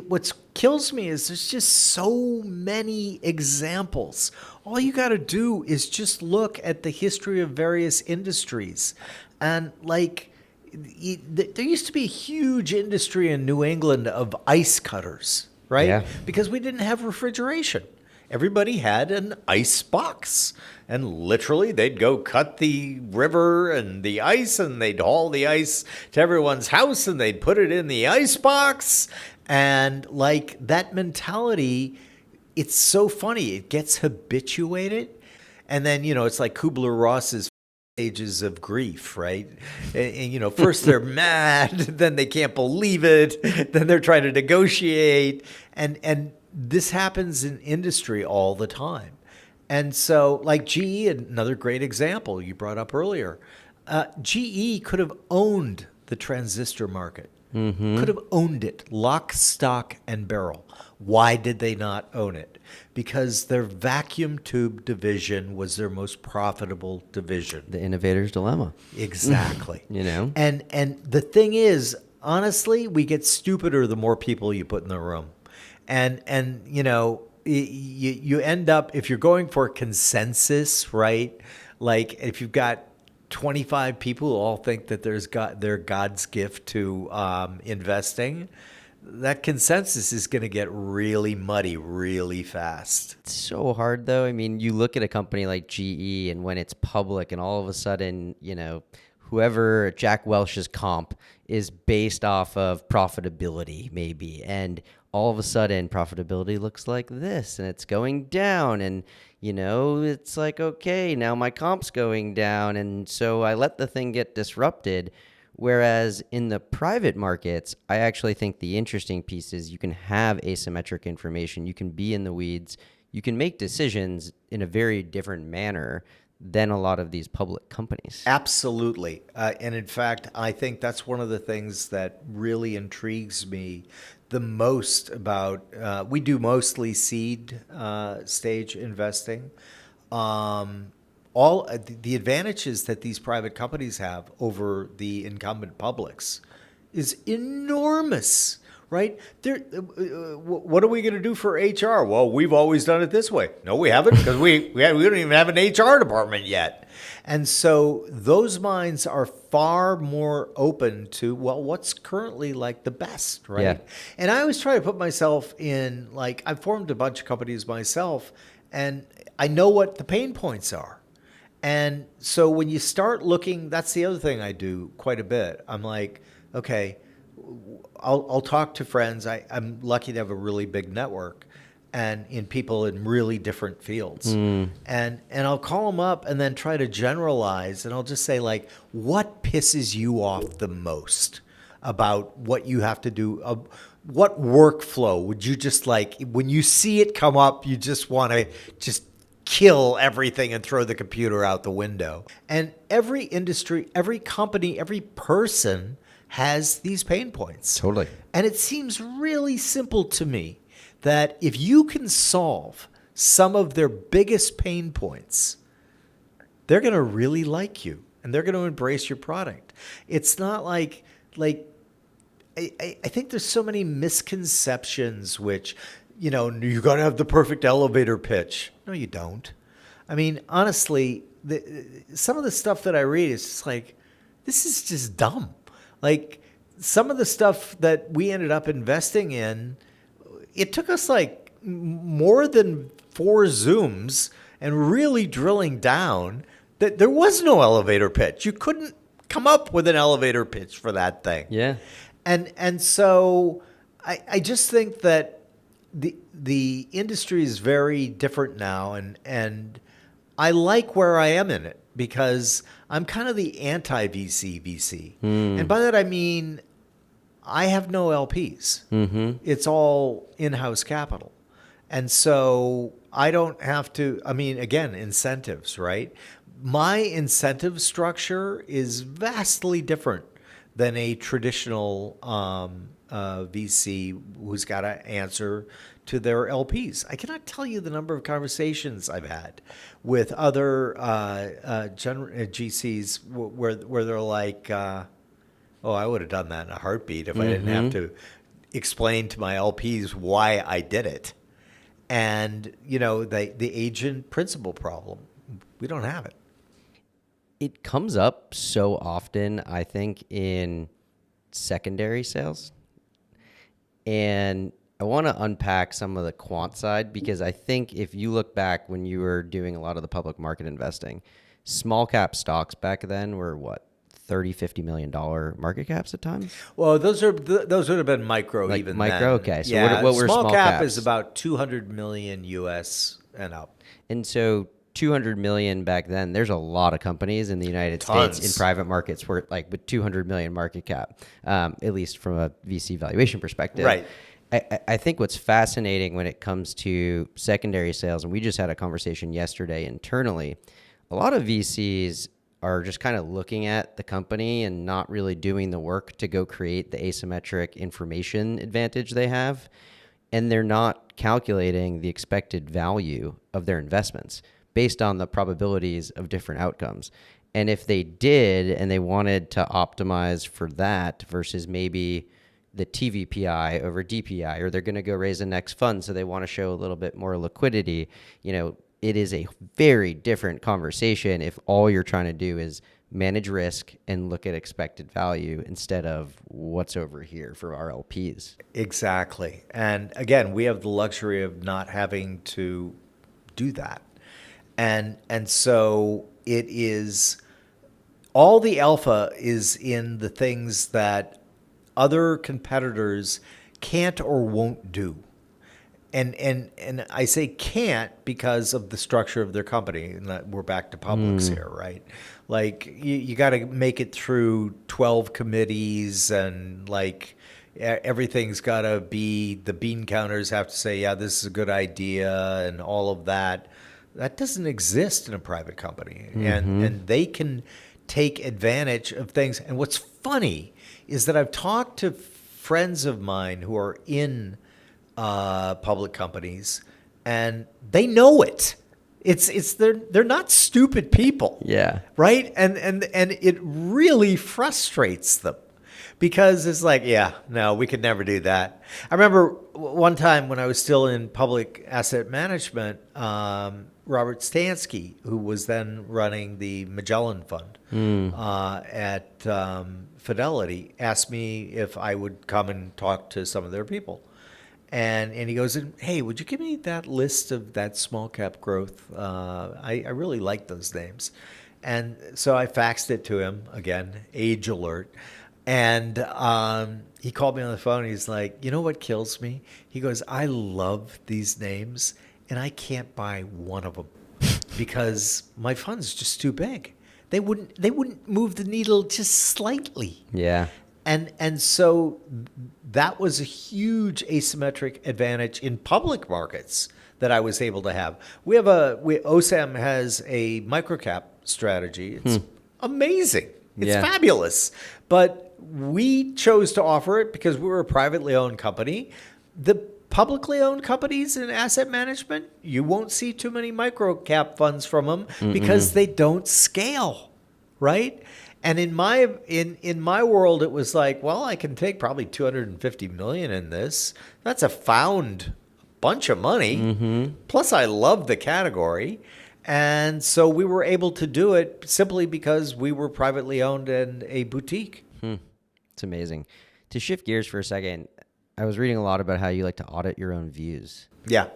what kills me is there's just so many examples. All you got to do is just look at the history of various industries. And like, there used to be a huge industry in New England of ice cutters, right? Yeah. Because we didn't have refrigeration. everybody had an ice box. And literally, they'd go cut the river and the ice, and they'd haul the ice to everyone's house, and they'd put it in the ice box. And like that mentality, it's so funny. It gets habituated. And then, it's like Kubler-Ross's stages of grief, right? And, first they're mad, then they can't believe it, then they're trying to negotiate. And this happens in industry all the time. And so, like GE, another great example you brought up earlier, GE could have owned the transistor market, could have owned it, lock, stock, and barrel. Why did they not own it? Because their vacuum tube division was their most profitable division. The innovator's dilemma. Exactly. And the thing is, honestly, we get stupider the more people you put in the room. And you end up, if you're going for consensus, right? Like if you've got 25 people who all think that they're God's gift to investing, that consensus is going to get really muddy really fast. It's so hard, though. I mean, you look at a company like GE, and when it's public, and all of a sudden, whoever Jack Welch's comp is based off of profitability, maybe, and all of a sudden profitability looks like this, and it's going down, and it's like, okay, now my comp's going down, and so I let the thing get disrupted. Whereas in the private markets, I actually think the interesting piece is you can have asymmetric information, you can be in the weeds, you can make decisions in a very different manner than a lot of these public companies. Absolutely. And in fact, I think that's one of the things that really intrigues me the most about, we do mostly seed stage investing. All the advantages that these private companies have over the incumbent publics is enormous, right? What are we going to do for HR? Well, we've always done it this way. No, we haven't, because we don't even have an HR department yet. And so those minds are far more open to, well, what's currently like the best, right? Yeah. And I always try to put myself in, like, I've formed a bunch of companies myself, and I know what the pain points are. And so when you start looking, that's the other thing I do quite a bit. I'm like, okay, I'll talk to friends. I'm lucky to have a really big network and in people in really different fields. And I'll call them up and then try to generalize. And I'll just say, like, what pisses you off the most about what you have to do? What workflow would you just like, when you see it come up, you just want to just kill everything and throw the computer out the window? And every industry, every company, every person has these pain points. Totally. And it seems really simple to me that if you can solve some of their biggest pain points, they're going to really like you and they're going to embrace your product. It's not like I think there's so many misconceptions which, you got to have the perfect elevator pitch. No, you don't. I mean, honestly, some of the stuff that I read is just like, this is just dumb. Like, some of the stuff that we ended up investing in, it took us like more than 4 Zooms and really drilling down that there was no elevator pitch. You couldn't come up with an elevator pitch for that thing. Yeah. And so I just think that the industry is very different now, and I like where I am in it because I'm kind of the anti-VC. And by that I mean I have no LPs. It's all in-house capital. And so I don't have to, I mean, again, incentives, right? My incentive structure is vastly different than a traditional VC who's got to answer to their LPs. I cannot tell you the number of conversations I've had with other GCs where they're like, oh, I would have done that in a heartbeat if I didn't have to explain to my LPs why I did it. And, the agent principal problem, we don't have it. It comes up so often, I think, in secondary sales. And I want to unpack some of the quant side, because I think if you look back when you were doing a lot of the public market investing, small cap stocks back then were what, 30, $50 million market caps at times? Well, those would have been micro, Like even micro? then. Okay. So Yeah, what were small cap caps? is about 200 million US and up. And so 200 million back then, there's a lot of companies in the United Tons. States in private markets where like with 200 million market cap, at least from a VC valuation perspective. Right. I think what's fascinating when it comes to secondary sales, and we just had a conversation yesterday internally, a lot of VCs are just kind of looking at the company and not really doing the work to go create the asymmetric information advantage they have. And they're not calculating the expected value of their investments based on the probabilities of different outcomes. And if they did and they wanted to optimize for that versus maybe the TVPI over DPI, or they're going to go raise the next fund, so they want to show a little bit more liquidity, it is a very different conversation if all you're trying to do is manage risk and look at expected value instead of what's over here for our LPs. Exactly. And again, we have the luxury of not having to do that. And so it is, all the alpha is in the things that other competitors can't or won't do. And I say can't because of the structure of their company. And we're back to publics here, right? Like you got to make it through 12 committees, and like everything's got to be, the bean counters have to say, yeah, this is a good idea, and all of that. That doesn't exist in a private company. And they can take advantage of things. And what's funny is that I've talked to friends of mine who are in public companies, and they know it. They're not stupid people. Yeah. Right? And it really frustrates them, because it's like, yeah, no, we could never do that. I remember one time when I was still in public asset management, Robert Stansky, who was then running the Magellan Fund at Fidelity, asked me if I would come and talk to some of their people. And he goes, hey, would you give me that list of that small cap growth? I really like those names. And so I faxed it to him, again, age alert. And he called me on the phone. He's like, you know what kills me? He goes, I love these names, and I can't buy one of them because my fund's just too big. They wouldn't move the needle just slightly. Yeah. And so that was a huge asymmetric advantage in public markets that I was able to have. OSAM has a microcap strategy. It's amazing. It's fabulous. But we chose to offer it because we were a privately owned company. The publicly owned companies in asset management, you won't see too many microcap funds from them because they don't scale, right? And in my world, it was like, well, I can take probably 250 million in this. That's a found bunch of money. Plus, I love the category. And so we were able to do it simply because we were privately owned and a boutique. It's amazing. To shift gears for a second, I was reading a lot about how you like to audit your own views. Yeah.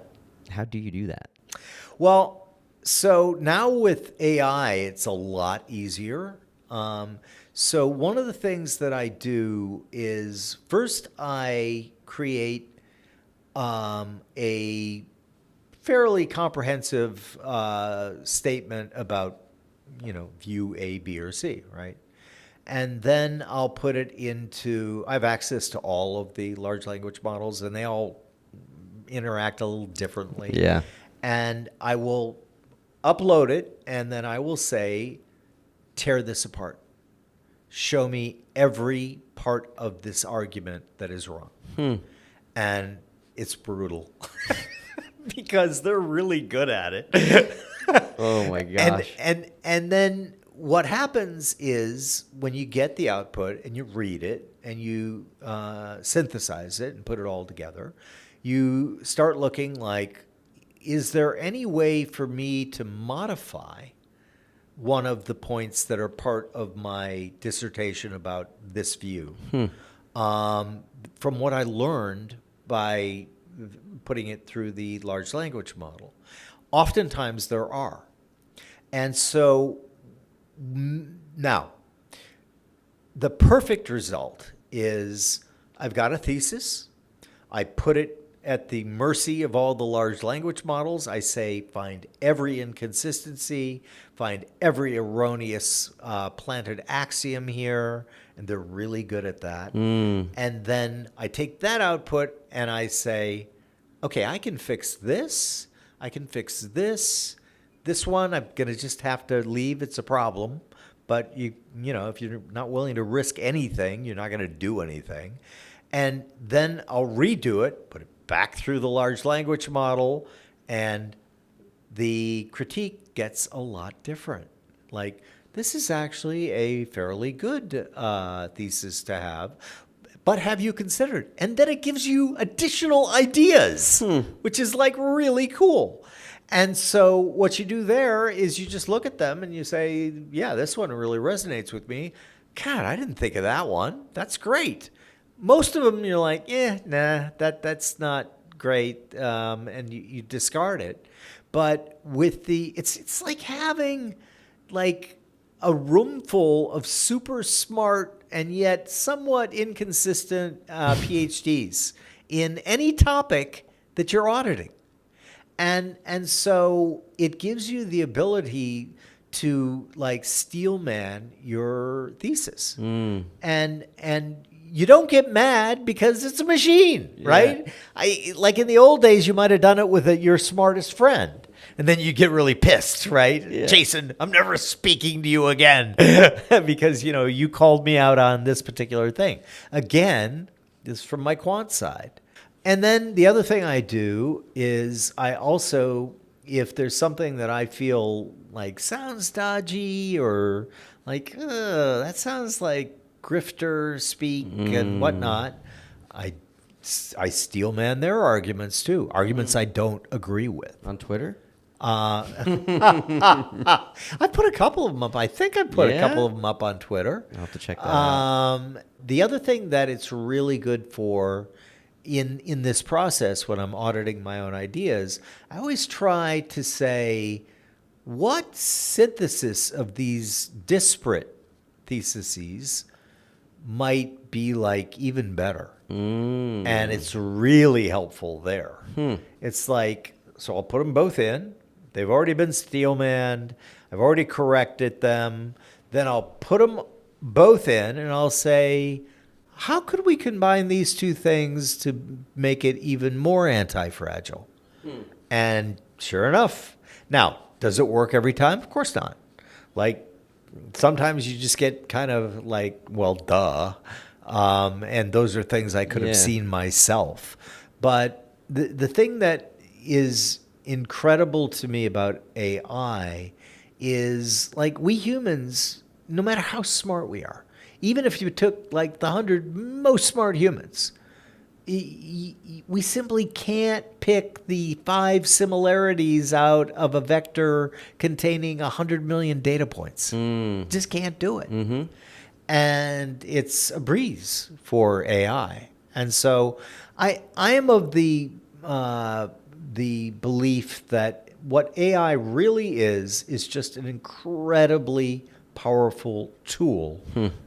How do you do that? Well, so now with AI, it's a lot easier. So one of the things that I do is first I create a fairly comprehensive statement about, view A, B, or C, right? And then I'll put it into, I have access to all of the large language models, and they all interact a little differently. Yeah. And I will upload it, and then I will say, tear this apart. Show me every part of this argument that is wrong. And it's brutal because they're really good at it. Oh my gosh. And then what happens is when you get the output and you read it and you synthesize it and put it all together, you start looking like, is there any way for me to modify one of the points that are part of my dissertation about this view? From what I learned by putting it through the large language model. Oftentimes there are. And so now, the perfect result is I've got a thesis. I put it at the mercy of all the large language models. I say, find every inconsistency, find every erroneous planted axiom here, and they're really good at that. And then I take that output and I say, okay, I can fix this. I can fix this. This one, I'm going to just have to leave. It's a problem. But you know, if you're not willing to risk anything, you're not going to do anything. And then I'll redo it, put it back through the large language model, and the critique gets a lot different. Like, this is actually a fairly good thesis to have, but have you considered? And then it gives you additional ideas, which is like really cool. And so what you do there is you just look at them and you say, yeah, this one really resonates with me. God, I didn't think of that one. That's great. Most of them, you're like, nah, that's not great, and you discard it. But with it's like having like a room full of super smart and yet somewhat inconsistent PhDs in any topic that you're auditing, and so it gives you the ability to like steelman your thesis, and you don't get mad because it's a machine, right? Yeah. Like in the old days, you might have done it with your smartest friend, and then you get really pissed, right? Yeah. Jason, I'm never speaking to you again because you called me out on this particular thing. Again, this is from my quant side. And then the other thing I do is I also, if there's something that I feel like sounds dodgy or like that sounds like grifter speak and whatnot, I steelman their arguments too. Arguments I don't agree with. On Twitter? I put a couple of them up. I think I put a couple of them up on Twitter. I'll have to check that out. The other thing that it's really good for in this process when I'm auditing my own ideas, I always try to say, what synthesis of these disparate theses might be like even better. And it's really helpful there. It's like, so I'll put them both in. They've already been steelmanned. I've already corrected them. Then I'll put them both in and I'll say, how could we combine these two things to make it even more anti-fragile? And sure enough. Now, does it work every time? Of course not. Like, sometimes you just get kind of like, well, duh. And those are things I could have seen myself. But the thing that is incredible to me about AI is like we humans, no matter how smart we are, even if you took like the 100 most smart humans, we simply can't pick the 5 similarities out of a vector containing 100 million data points. Just can't do it. And it's a breeze for AI. And so I am of the belief that what AI really is just an incredibly powerful tool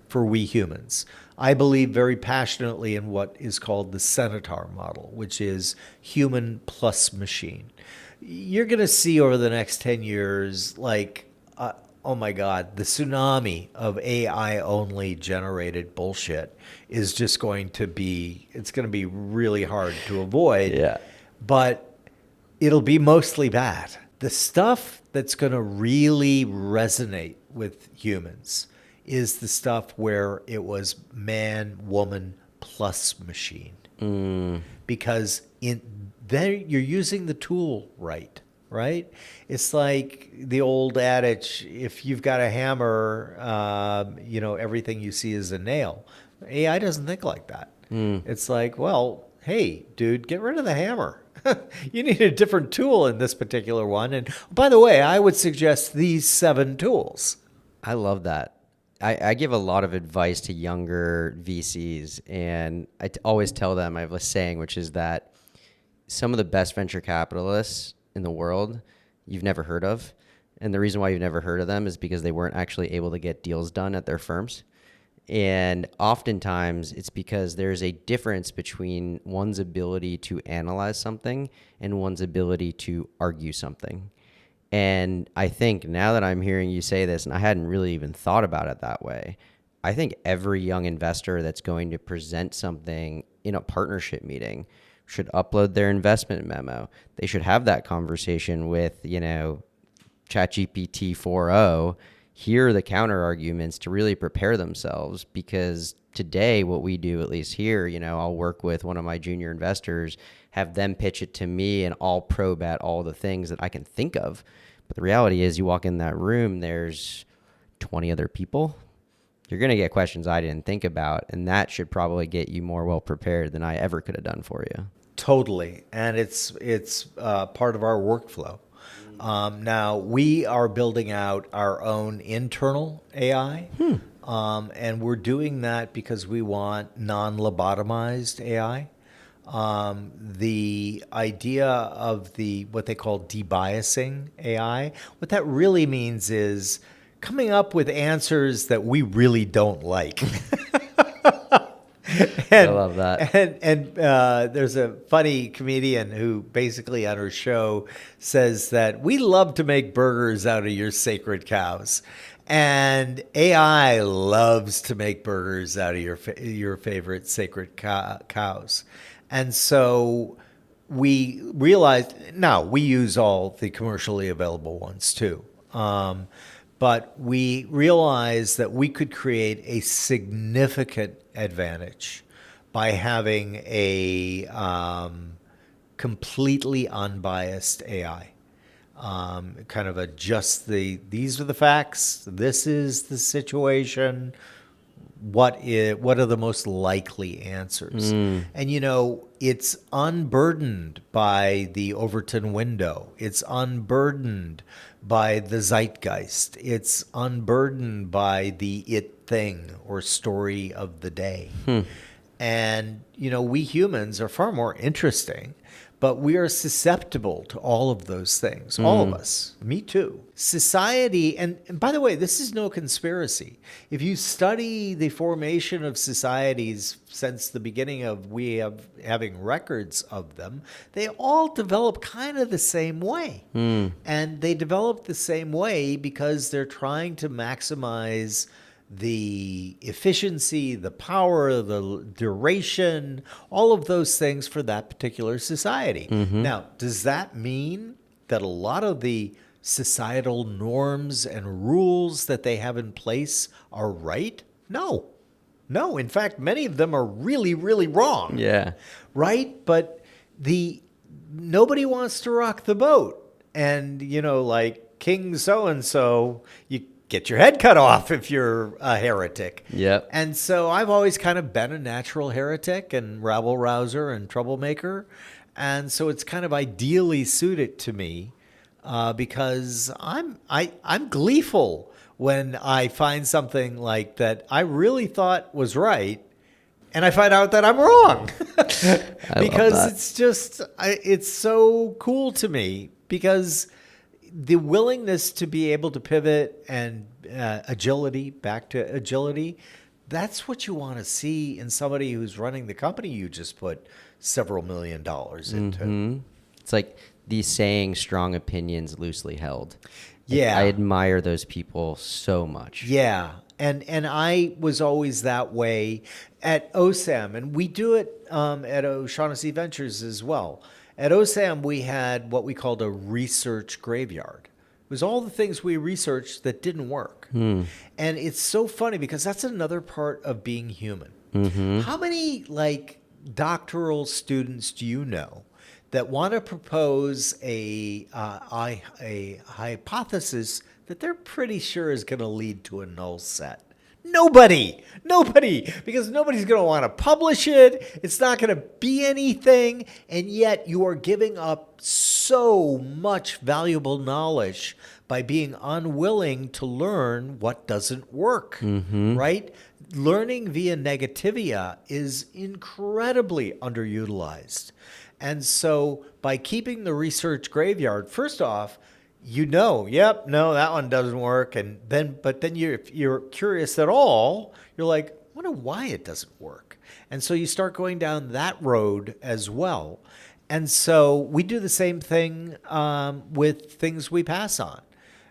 for we humans. I believe very passionately in what is called the Centaur model, which is human plus machine. You're going to see over the next 10 years, like, oh my God, the tsunami of AI-only generated bullshit is just going to be, it's going to be really hard to avoid. Yeah. But it'll be mostly bad. The stuff that's going to really resonate with humans is the stuff where it was man, woman, plus machine. Because then you're using the tool right? It's like the old adage, if you've got a hammer, everything you see is a nail. AI doesn't think like that. It's like, well, hey, dude, get rid of the hammer. You need a different tool in this particular one. And by the way, I would suggest these 7 tools. I love that. I give a lot of advice to younger VCs, and I always tell them, I have a saying, which is that some of the best venture capitalists in the world you've never heard of. And the reason why you've never heard of them is because they weren't actually able to get deals done at their firms. And oftentimes it's because there's a difference between one's ability to analyze something and one's ability to argue something. And I think now that I'm hearing you say this, and I hadn't really even thought about it that way, I think every young investor that's going to present something in a partnership meeting should upload their investment memo. They should have that conversation with, ChatGPT 4.0, hear the counter arguments to really prepare themselves. Because today, what we do, at least here, I'll work with one of my junior investors, have them pitch it to me, and I'll probe at all the things that I can think of. But the reality is, you walk in that room, there's 20 other people. You're going to get questions I didn't think about, and that should probably get you more well prepared than I ever could have done for you. Totally. And it's part of our workflow. Now, we are building out our own internal AI, and we're doing that because we want non-lobotomized AI. The idea of what they call debiasing AI, what that really means is coming up with answers that we really don't like. I love that. And there's a funny comedian who basically on her show says that we love to make burgers out of your sacred cows. And AI loves to make burgers out of your favorite sacred cows. And so we realized, now we use all the commercially available ones too. But we realized that we could create a significant advantage by having a completely unbiased AI. Kind of adjust these are the facts, this is the situation, what are the most likely answers? And it's unburdened by the Overton window. It's unburdened by the zeitgeist. It's unburdened by the it thing or story of the day. And, we humans are far more interesting, but we are susceptible to all of those things. All of us. Me too. Society, and by the way, this is no conspiracy. If you study the formation of societies since the beginning of having records of them, they all develop kind of the same way. And they develop the same way because they're trying to maximize the efficiency, the power, the duration, all of those things for that particular society. Now, does that mean that a lot of the societal norms and rules that they have in place are right? No. In fact, many of them are really, really wrong. Yeah. Right? But nobody wants to rock the boat. And, like King so-and-so, you get your head cut off if you're a heretic. Yep. And so I've always kind of been a natural heretic and rabble-rouser and troublemaker. And so it's kind of ideally suited to me because I'm gleeful when I find something like that I really thought was right and I find out that I'm wrong. Because it's so cool to me because the willingness to be able to pivot and back to agility, that's what you want to see in somebody who's running the company you just put several $1 million into. It's like the saying, strong opinions loosely held. Yeah. I admire those people so much. Yeah. And I was always that way at OSAM, and we do it at O'Shaughnessy Ventures as well. At OSAM, we had what we called a research graveyard. It was all the things we researched that didn't work. And it's so funny because that's another part of being human. How many doctoral students do you know that want to propose a hypothesis that they're pretty sure is going to lead to a null set? Nobody, because nobody's going to want to publish it. It's not going to be anything. And yet you are giving up so much valuable knowledge by being unwilling to learn what doesn't work, right? Learning via negativia is incredibly underutilized. And so by keeping the research graveyard, first off, you know, yep, no, that one doesn't work. But then if you're curious at all, you're like, I wonder why it doesn't work. And so you start going down that road as well. And so we do the same thing with things we pass on.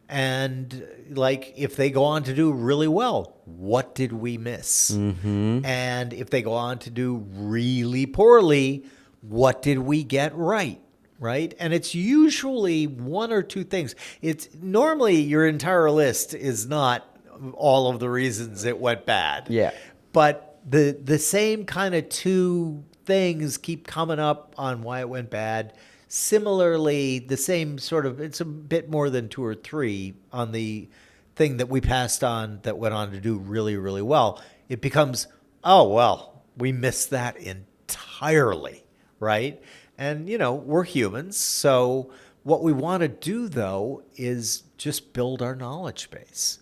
And like if they go on to do really well, what did we miss? And if they go on to do really poorly, what did we get right? Right? And it's usually one or two things. It's normally your entire list is not all of the reasons it went bad. Yeah. But the same kind of two things keep coming up on why it went bad. Similarly, the same sort of, it's a bit more than two or three on the thing that we passed on that went on to do really, really well. It becomes, oh, well, we missed that entirely, right? And, you know, we're humans. So what we want to do, though, is just build our knowledge base.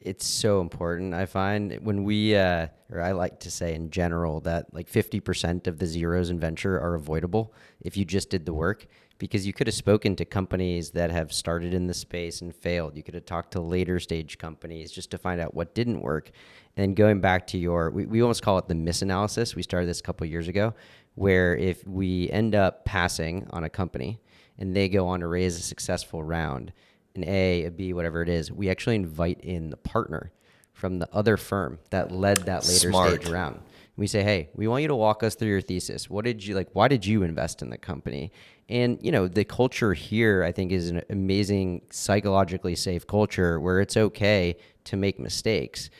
It's so important. I find when we, or I like to say in general that like 50% of the zeros in venture are avoidable if you just did the work, because you could have spoken to companies that have started in the space and failed. You could have talked to later stage companies just to find out what didn't work. And going back to we almost call it the misanalysis. We started this a couple of years ago, where if we end up passing on a company and they go on to raise a successful round, an A, B, whatever it is, we actually invite in the partner from the other firm that led that later Smart. stage round. We say, hey, we want you to walk us through your thesis. What did you like? Why did you invest in the company? And, you know, the culture here, I think, is an amazing psychologically safe culture where it's okay to make mistakes.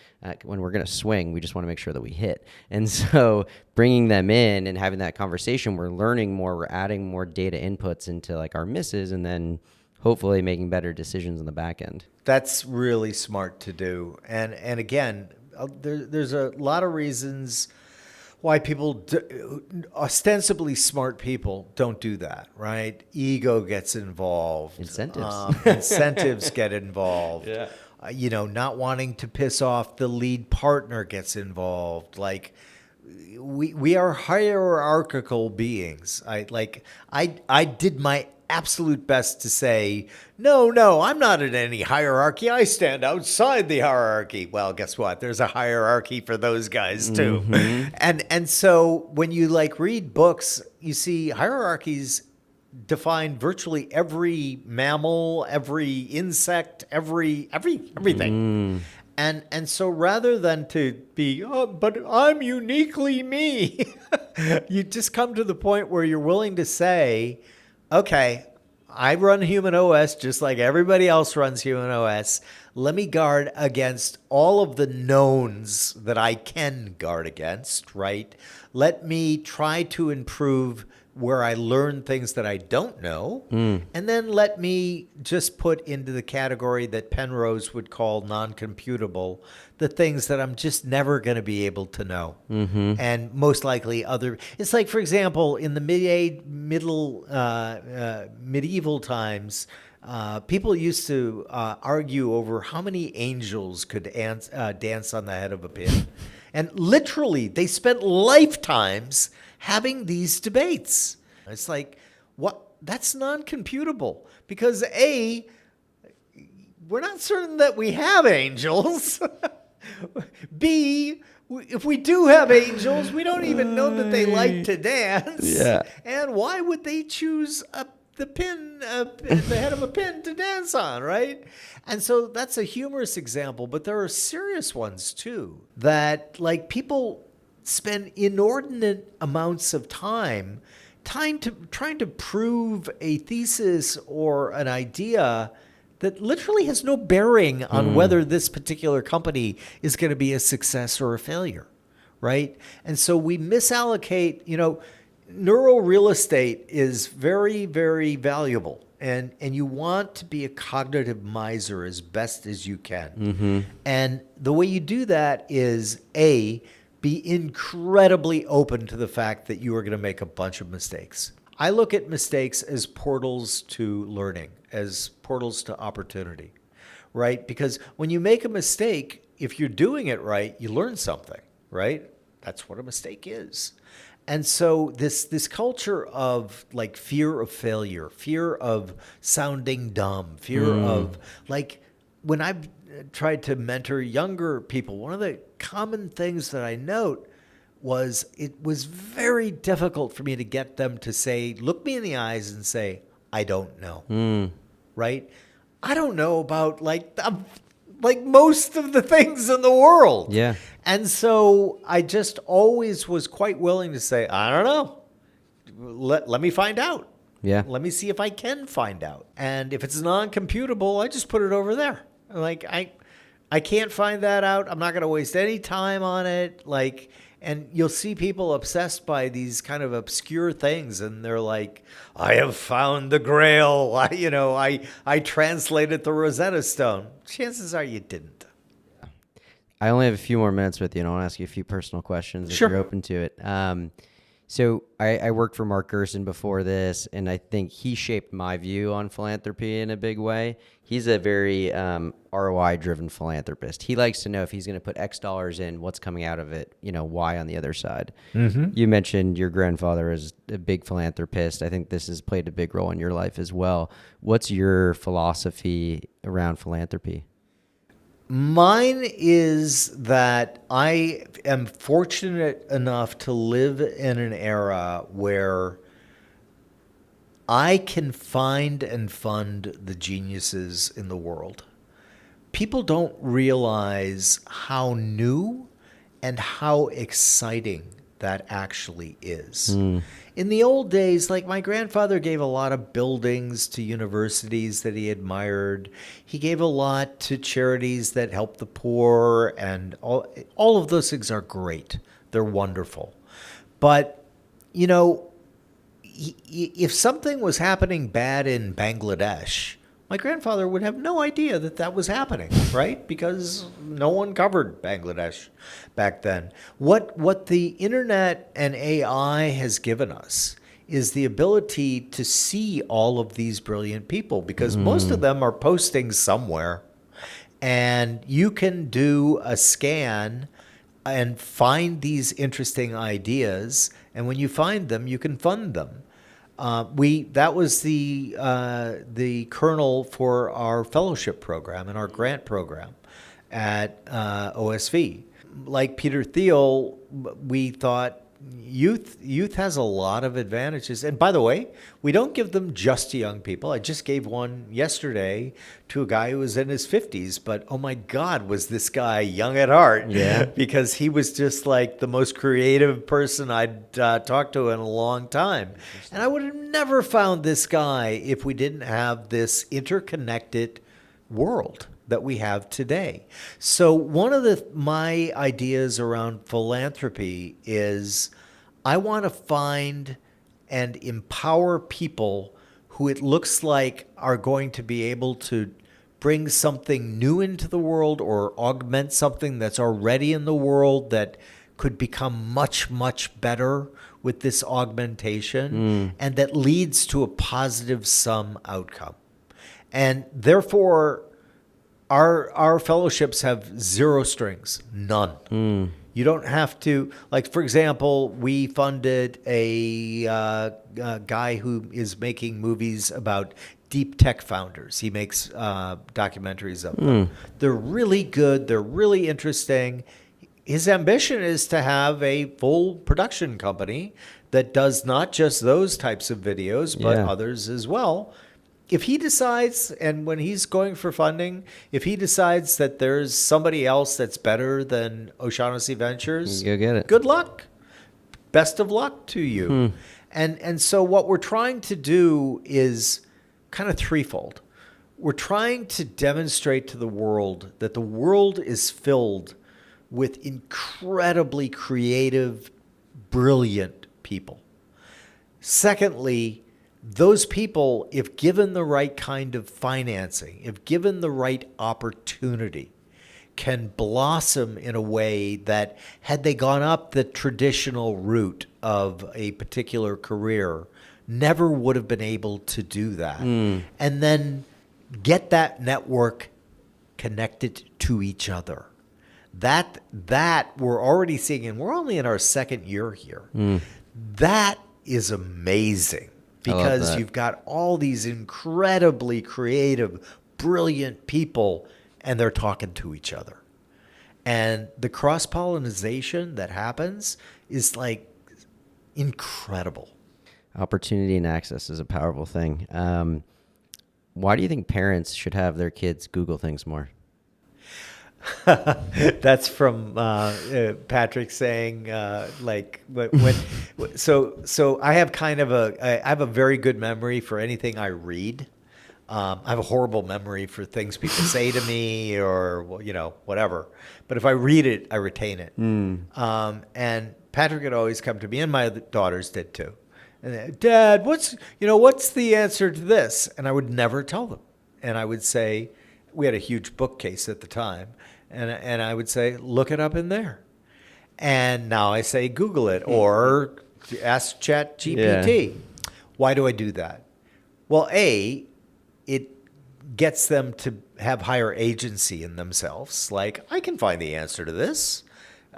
When we're going to swing, we just want to make sure that we hit. And so bringing them in and having that conversation, we're learning more, we're adding more data inputs into like our misses, and then hopefully making better decisions on the back end. That's really smart to do. And again, there's a lot of reasons why people, ostensibly smart people, don't do that, right? Ego gets involved. Incentives get involved. Yeah. You know, not wanting to piss off the lead partner gets involved. Like, we are hierarchical beings. I did my absolute best to say, no, I'm not in any hierarchy. I stand outside the hierarchy. Well, guess what? There's a hierarchy for those guys too. And so when you like read books, you see hierarchies define virtually every mammal, every insect, everything. And so rather than to be, oh, but I'm uniquely me, you just come to the point where you're willing to say, okay, I run human OS just like everybody else runs human OS. Let me guard against all of the knowns that I can guard against, right? Let me try to improve where I learn things that I don't know. And then let me just put into the category that Penrose would call non-computable, the things that I'm just never going to be able to know. And most likely it's like, for example, in the medieval times, people used to argue over how many angels could dance on the head of a pin. And literally, they spent lifetimes having these debates. It's like, what? That's non-computable because A, we're not certain that we have angels. B, if we do have angels, we don't even know that they like to dance. Yeah. And why would they choose the head of a pin to dance on, right? And so that's a humorous example, but there are serious ones too, that like people spend inordinate amounts of time trying to prove a thesis or an idea that literally has no bearing on whether this particular company is going to be a success or a failure, right? And so we misallocate, neuro real estate is very, very valuable. And you want to be a cognitive miser as best as you can. And the way you do that is, A, be incredibly open to the fact that you are going to make a bunch of mistakes. I look at mistakes as portals to learning, as portals to opportunity, right? Because when you make a mistake, if you're doing it right, you learn something, right? That's what a mistake is. And so this culture of like fear of failure, fear of sounding dumb, fear of like when I've tried to mentor younger people, one of the common things that I note was it was very difficult for me to get them to say, look me in the eyes and say, I don't know. Right? I don't know about like most of the things in the world. Yeah. And so I just always was quite willing to say, I don't know. Let me find out. Yeah. Let me see if I can find out. And if it's non-computable, I just put it over there. Like I can't find that out. I'm not going to waste any time on it. Like, and you'll see people obsessed by these kind of obscure things, and they're like, I have found the Grail. I translated the Rosetta Stone. Chances are you didn't. I only have a few more minutes with you, and I want to ask you a few personal questions if Sure. you're open to it. So I worked for Mark Gerson before this, and I think he shaped my view on philanthropy in a big way. He's a very ROI-driven philanthropist. He likes to know if he's going to put X dollars in, what's coming out of it, Y on the other side. Mm-hmm. You mentioned your grandfather is a big philanthropist. I think this has played a big role in your life as well. What's your philosophy around philanthropy? Mine is that I am fortunate enough to live in an era where I can find and fund the geniuses in the world. People don't realize how new and how exciting that actually is. In the old days, like my grandfather gave a lot of buildings to universities that he admired. He gave a lot to charities that help the poor, and all of those things are great. They're wonderful. But, if something was happening bad in Bangladesh, my grandfather would have no idea that that was happening, right? Because no one covered Bangladesh back then. What the internet and AI has given us is the ability to see all of these brilliant people, because most of them are posting somewhere, and you can do a scan and find these interesting ideas, and when you find them, you can fund them. That was the kernel for our fellowship program and our grant program at OSV. Like Peter Thiel, we thought youth has a lot of advantages. And by the way, we don't give them just to young people. I just gave one yesterday to a guy who was in his 50s, but oh my God, was this guy young at heart? Yeah. Because he was just like the most creative person I'd talked to in a long time. And I would have never found this guy if we didn't have this interconnected world that we have today. So one of my ideas around philanthropy is I want to find and empower people who it looks like are going to be able to bring something new into the world or augment something that's already in the world that could become much, much better with this augmentation, and that leads to a positive sum outcome. And therefore, our fellowships have zero strings, none. You don't have to, like, for example, we funded a guy who is making movies about deep tech founders. He makes documentaries of them. They're really good. They're really interesting. His ambition is to have a full production company that does not just those types of videos, but others as well. If he decides, and when he's going for funding, if he decides that there's somebody else that's better than O'Shaughnessy Ventures, go get it. Good luck. Best of luck to you. And so what we're trying to do is kind of threefold. We're trying to demonstrate to the world that the world is filled with incredibly creative, brilliant people. Secondly, those people, if given the right kind of financing, if given the right opportunity, can blossom in a way that, had they gone up the traditional route of a particular career, never would have been able to do that. And then get that network connected to each other. That we're already seeing, and we're only in our second year here. That is amazing I love because that. you've got all these incredibly creative, brilliant people, and they're talking to each other. And the cross pollination that happens is like incredible. Opportunity and access is a powerful thing. Why do you think parents should have their kids Google things more? That's from Patrick saying like when so I have kind of I have a very good memory for anything I read. I have a horrible memory for things people say to me or well, whatever. But if I read it, I retain it. And Patrick would always come to me, and my daughters did too. And Dad, what's the answer to this? And I would never tell them. And I would say, we had a huge bookcase at the time, and I would say, look it up in there. And now I say, Google it or ask Chat GPT. Yeah. Why do I do that? Well, A, it gets them to have higher agency in themselves. Like, I can find the answer to this.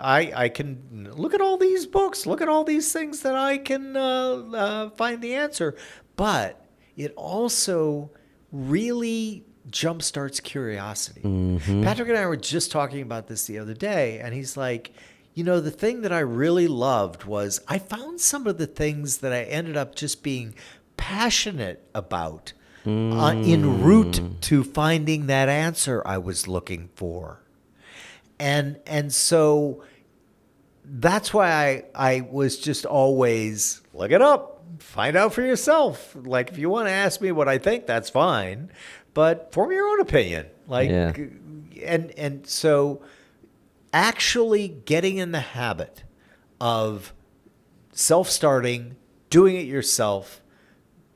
I can look at all these books, look at all these things that I can find the answer. But it also really jumpstarts curiosity. Mm-hmm. Patrick and I were just talking about this the other day, and he's like, the thing that I really loved was I found some of the things that I ended up just being passionate about en route to finding that answer I was looking for. And so that's why I was just always look it up, find out for yourself. Like if you want to ask me what I think, that's fine, but form your own opinion. And so actually getting in the habit of self-starting, doing it yourself,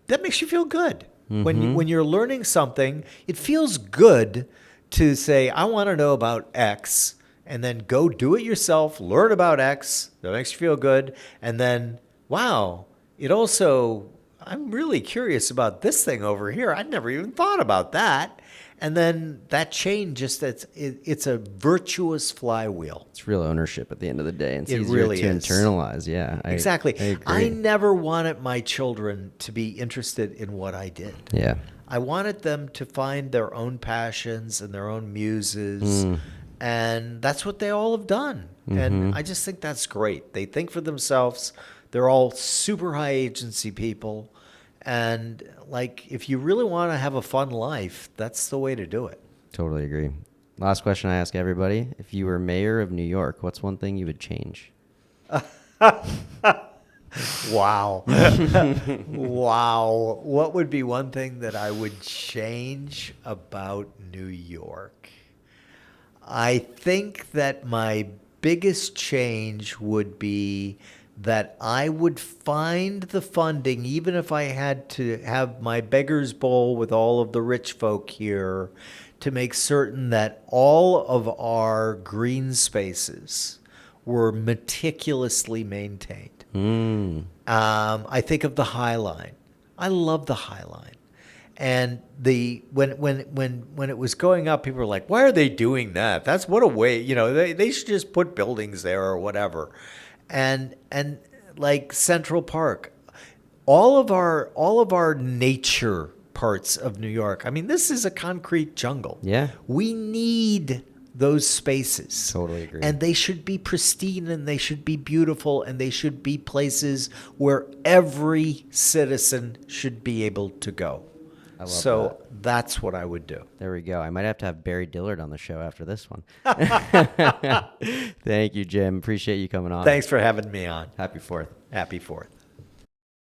that makes you feel good. Mm-hmm. When you're learning something, it feels good to say, I want to know about X, and then go do it yourself, learn about X. That makes you feel good. And then, wow, I'm really curious about this thing over here. I'd never even thought about that. And then that chain it's a virtuous flywheel. It's real ownership at the end of the day. And it's easier really to internalize. Yeah, exactly. I agree. I never wanted my children to be interested in what I did. Yeah. I wanted them to find their own passions and their own muses. And that's what they all have done. Mm-hmm. And I just think that's great. They think for themselves. They're all super high agency people. And like, if you really want to have a fun life, that's the way to do it. Totally agree. Last question I ask everybody. If you were mayor of New York, what's one thing you would change? Wow. Wow. What would be one thing that I would change about New York? I think that my biggest change would be that I would find the funding, even if I had to have my beggar's bowl with all of the rich folk here, to make certain that all of our green spaces were meticulously maintained. I think of the High Line. I love the High Line. And when it was going up, people were like, "Why are they doing that? That's what a way, they should just put buildings there or whatever." And like Central Park, all of our nature parts of New York. I mean, this is a concrete jungle. Yeah. We need those spaces. Totally agree. And they should be pristine, and they should be beautiful, and they should be places where every citizen should be able to go. I love that. That's what I would do. There we go. I might have to have Barry Dillard on the show after this one. Thank you, Jim. Appreciate you coming on. Thanks for having me on. Happy 4th. Happy 4th.